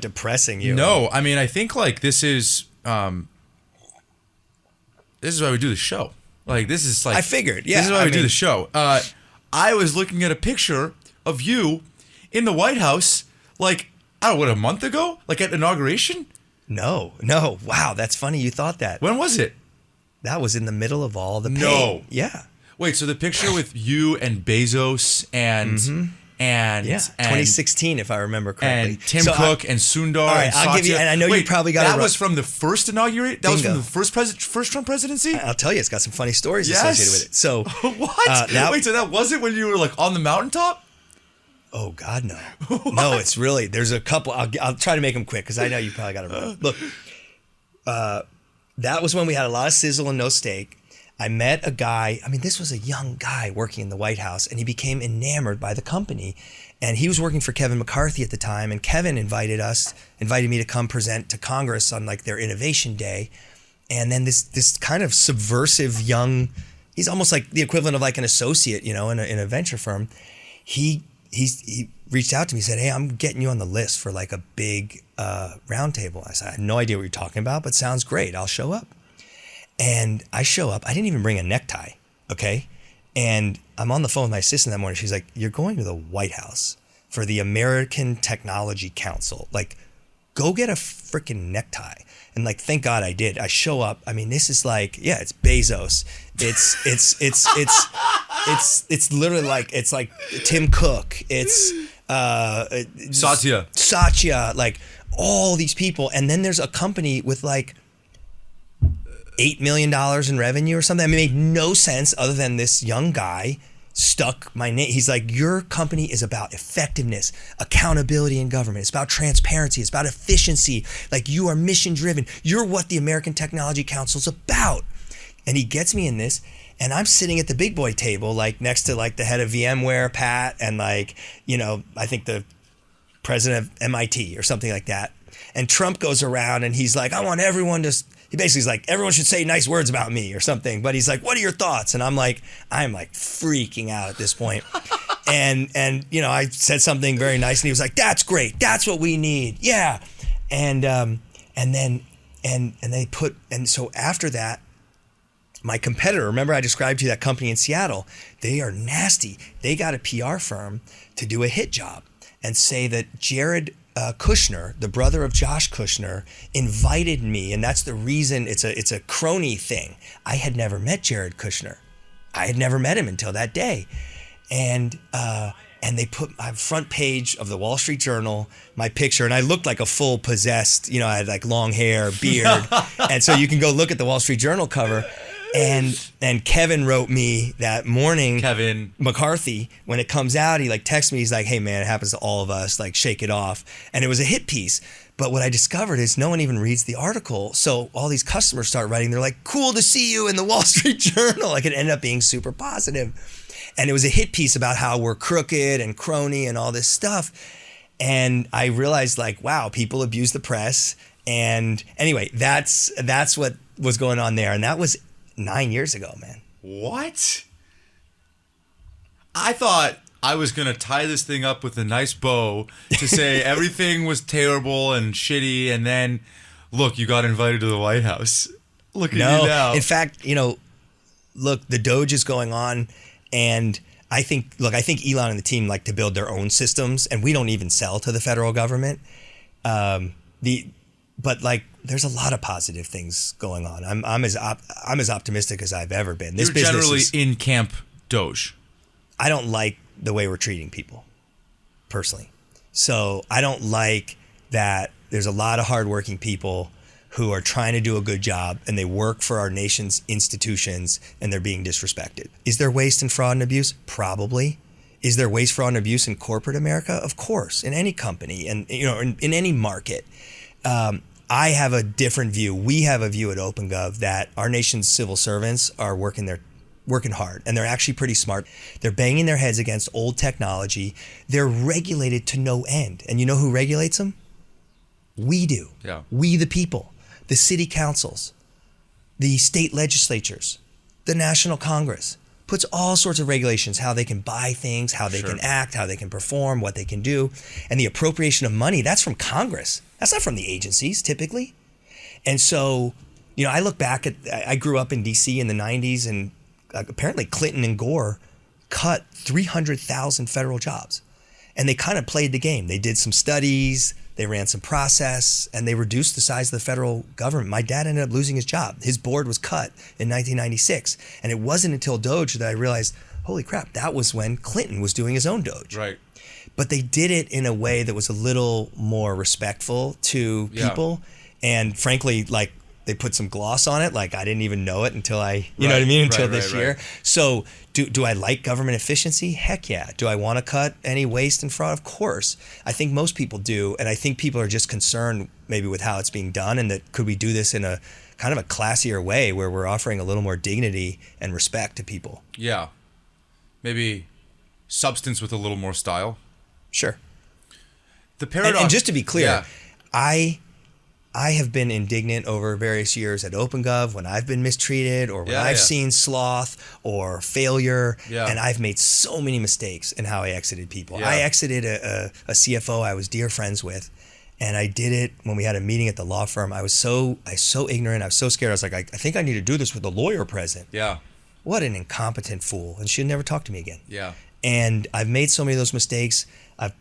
depressing you. No, I think like this is why we do the show. Like, this is like, I figured. Yeah, this is why we do the show. I was looking at a picture of you in the White House, like, I don't know, a month ago, like at inauguration. No. Wow, that's funny you thought that. When was it? That was in the middle of all the pain. No. Yeah. Wait, so the picture with you and Bezos and 2016, if I remember correctly. And Tim Cook and Sundar. All right, and I'll give you, and I know you probably got it. That was from the first inauguration? That was from the first Trump presidency? I'll tell you, it's got some funny stories associated with it. So what? Wait, so that wasn't when you were like on the mountaintop? Oh God, no. No, it's really, there's a couple. I'll try to make them quick because I know you probably got it wrong. Look, that was when we had a lot of sizzle and no steak. I met a guy, this was a young guy working in the White House, and he became enamored by the company. And he was working for Kevin McCarthy at the time, and Kevin invited me to come present to Congress on like their innovation day. And then this kind of subversive young, he's almost like the equivalent of like an associate, in a venture firm. He reached out to me, said, "Hey, I'm getting you on the list for like a big roundtable." I said, "I have no idea what you're talking about, but sounds great. I'll show up." And I show up. I didn't even bring a necktie, okay? And I'm on the phone with my assistant that morning. She's like, "You're going to the White House for the American Technology Council. Like, go get a freaking necktie." And like, thank God I did. I show up. This is like, yeah, it's Bezos. It's literally like, it's like Tim Cook. It's Satya, like all these people. And then there's a company with like $8 million in revenue or something. It made no sense other than this young guy stuck my name. He's like, "Your company is about effectiveness, accountability in government. It's about transparency. It's about efficiency. Like, you are mission driven. You're what the American Technology Council is about." And he gets me in this, and I'm sitting at the big boy table, like next to like the head of VMware, Pat, and like, I think the president of MIT or something like that. And Trump goes around and he's like, "I want everyone to," he basically is like, "Everyone should say nice words about me," or something. But he's like, "What are your thoughts?" And I'm like freaking out at this point. and I said something very nice, and he was like, "That's great. That's what we need." Yeah. And And then, so after that, my competitor, remember I described to you that company in Seattle, they are nasty. They got a PR firm to do a hit job and say that Jared Kushner, the brother of Josh Kushner, invited me, and that's the reason. It's a crony thing. I had never met Jared Kushner. I had never met him until that day, and they put my front page of the Wall Street Journal, my picture, and I looked like a full possessed. I had like long hair, beard, and so you can go look at the Wall Street Journal cover. And Kevin wrote me that morning. Kevin McCarthy, when it comes out, he like texts me. He's like, "Hey man, it happens to all of us. Like, shake it off." And it was a hit piece. But what I discovered is no one even reads the article. So all these customers start writing. They're like, "Cool to see you in the Wall Street Journal." Like, it ended up being super positive. And it was a hit piece about how we're crooked and crony and all this stuff. And I realized, like, wow, people abuse the press. And anyway, that's what was going on there. And that was 9 years ago, man. What? I thought I was going to tie this thing up with a nice bow to say everything was terrible and shitty, and then, look, you got invited to the White House. Look at you now. In fact, look, the DOGE is going on, and I think Elon and the team like to build their own systems, and we don't even sell to the federal government. But like, there's a lot of positive things going on. I'm as optimistic as I've ever been. You're generally in camp DOGE. I don't like the way we're treating people, personally. So I don't like that there's a lot of hardworking people who are trying to do a good job, and they work for our nation's institutions, and they're being disrespected. Is there waste and fraud and abuse? Probably. Is there waste, fraud, and abuse in corporate America? Of course, in any company and in any market. I have a different view. We have a view at OpenGov that our nation's civil servants are working hard, and they're actually pretty smart. They're banging their heads against old technology. They're regulated to no end. And you know who regulates them? We do. Yeah. We the people, the city councils, the state legislatures, the National Congress. Puts all sorts of regulations, how they can buy things, how they can act, how they can perform, what they can do. And the appropriation of money, that's from Congress. That's not from the agencies, typically. And so, I look back I grew up in D.C. in the 90s, and apparently Clinton and Gore cut 300,000 federal jobs. And they kind of played the game. They did some studies, they ran some process, and they reduced the size of the federal government. My dad ended up losing his job. His board was cut in 1996. And it wasn't until DOGE that I realized, holy crap, that was when Clinton was doing his own DOGE. Right. But they did it in a way that was a little more respectful to people. And frankly, like, they put some gloss on it. Like, I didn't even know it until until this year. So do I like government efficiency? Heck yeah. Do I want to cut any waste and fraud? Of course. I think most people do. And I think people are just concerned maybe with how it's being done, and that could we do this in a kind of a classier way where we're offering a little more dignity and respect to people. Yeah. Maybe substance with a little more style. Sure. The paradox. And just to be clear, I have been indignant over various years at OpenGov when I've been mistreated or when I've seen sloth or failure. Yeah. And I've made so many mistakes in how I exited people. Yeah. I exited a CFO I was dear friends with, and I did it when we had a meeting at the law firm. I was so ignorant. I was so scared. I was like, I think I need to do this with the lawyer present. Yeah. What an incompetent fool. And she'll never talk to me again. Yeah. And I've made so many of those mistakes. I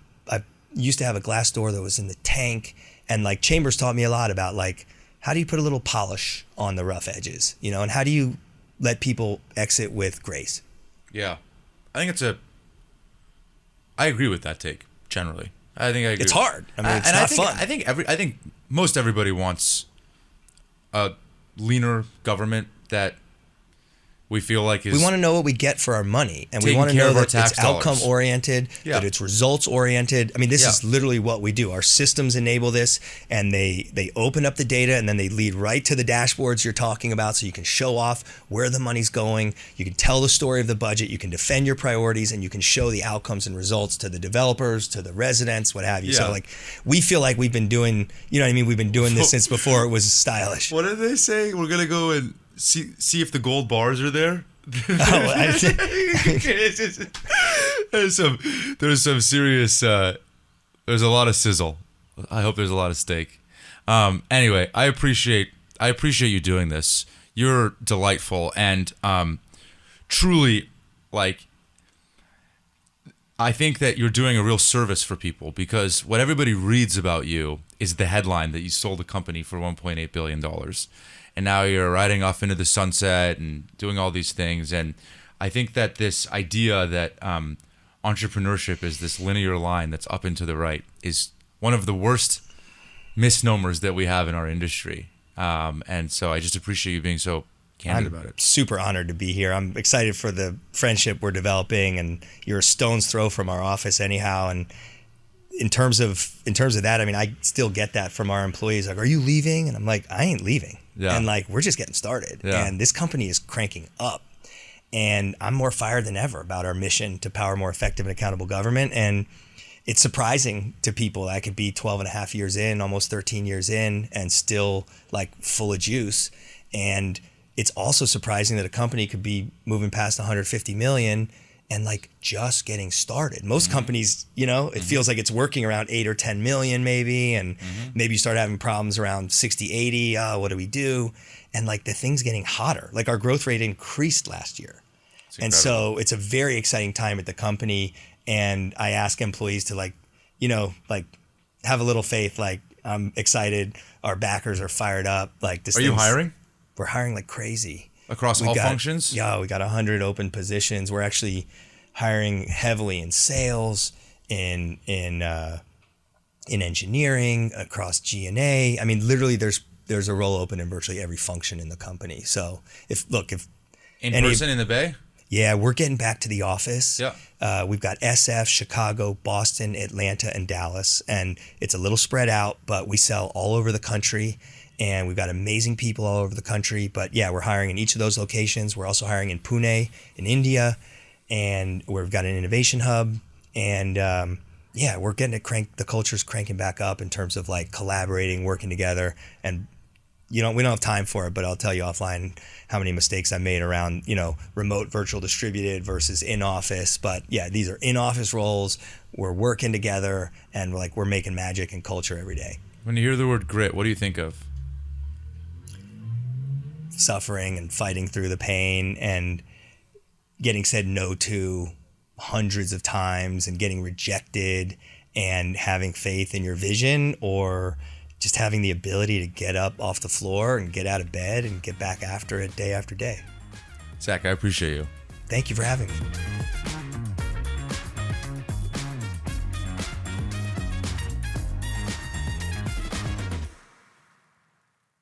used to have a glass door that was in the tank. And like Chambers taught me a lot about like, how do you put a little polish on the rough edges, and how do you let people exit with grace? Yeah. I agree with that take generally. I think I agree. It's hard. I mean, it's not fun. I think most everybody wants a leaner government that we feel like is. We want to know what we get for our money, and we want to know that it's outcome oriented, that it's results oriented. I mean, this is literally what we do. Our systems enable this, and they open up the data, and then they lead right to the dashboards you're talking about, so you can show off where the money's going. You can tell the story of the budget. You can defend your priorities, and you can show the outcomes and results to the developers, to the residents, what have you. So like, we feel like we've been doing, we've been doing this since before it was stylish. What did they say? We're gonna go and see if the gold bars are there. There's some serious. There's a lot of sizzle. I hope there's a lot of steak. Anyway, I appreciate you doing this. You're delightful and truly, like, I think that you're doing a real service for people, because what everybody reads about you is the headline that you sold a company for $1.8 billion. And now you're riding off into the sunset and doing all these things. And I think that this idea that entrepreneurship is this linear line that's up and to the right is one of the worst misnomers that we have in our industry. And so I just appreciate you being so candid about it. I'm super honored to be here. I'm excited for the friendship we're developing, and you're a stone's throw from our office anyhow. And in terms of that, I mean, I still get that from our employees. Like, are you leaving? And I'm like, I ain't leaving. Yeah. And like, we're just getting started. Yeah. And this company is cranking up. And I'm more fired than ever about our mission to power more effective and accountable government. And it's surprising to people. I could be 12 and a half years in, almost 13 years in, and still like full of juice. And it's also surprising that a company could be moving past 150 million and like just getting started. Most companies, it feels like it's working around 8 or 10 million maybe. And maybe you start having problems around 60, 80. What do we do? And like the thing's getting hotter. Like our growth rate increased last year. And so it's a very exciting time at the company. And I ask employees to like have a little faith. Like, I'm excited. Our backers are fired up. Like this. Are you hiring? We're hiring like crazy. Across all functions? Yeah, we got 100 open positions. We're actually hiring heavily in sales, in engineering, across G&A. I mean, literally there's a role open in virtually every function in the company. So if in person in the Bay? Yeah, we're getting back to the office. Yeah. We've got SF, Chicago, Boston, Atlanta, and Dallas. And it's a little spread out, but we sell all over the country. And we've got amazing people all over the country. But yeah, we're hiring in each of those locations. We're also hiring in Pune, in India. And we've got an innovation hub. And we're getting it cranked. The culture's cranking back up in terms of like collaborating, working together. And we don't have time for it, but I'll tell you offline how many mistakes I made around, remote, virtual, distributed versus in office. But yeah, these are in office roles. We're working together, and we're making magic and culture every day. When you hear the word grit, what do you think of? Suffering and fighting through the pain and getting said no to hundreds of times and getting rejected and having faith in your vision, or just having the ability to get up off the floor and get out of bed and get back after it day after day. Zac, I appreciate you. Thank you for having me.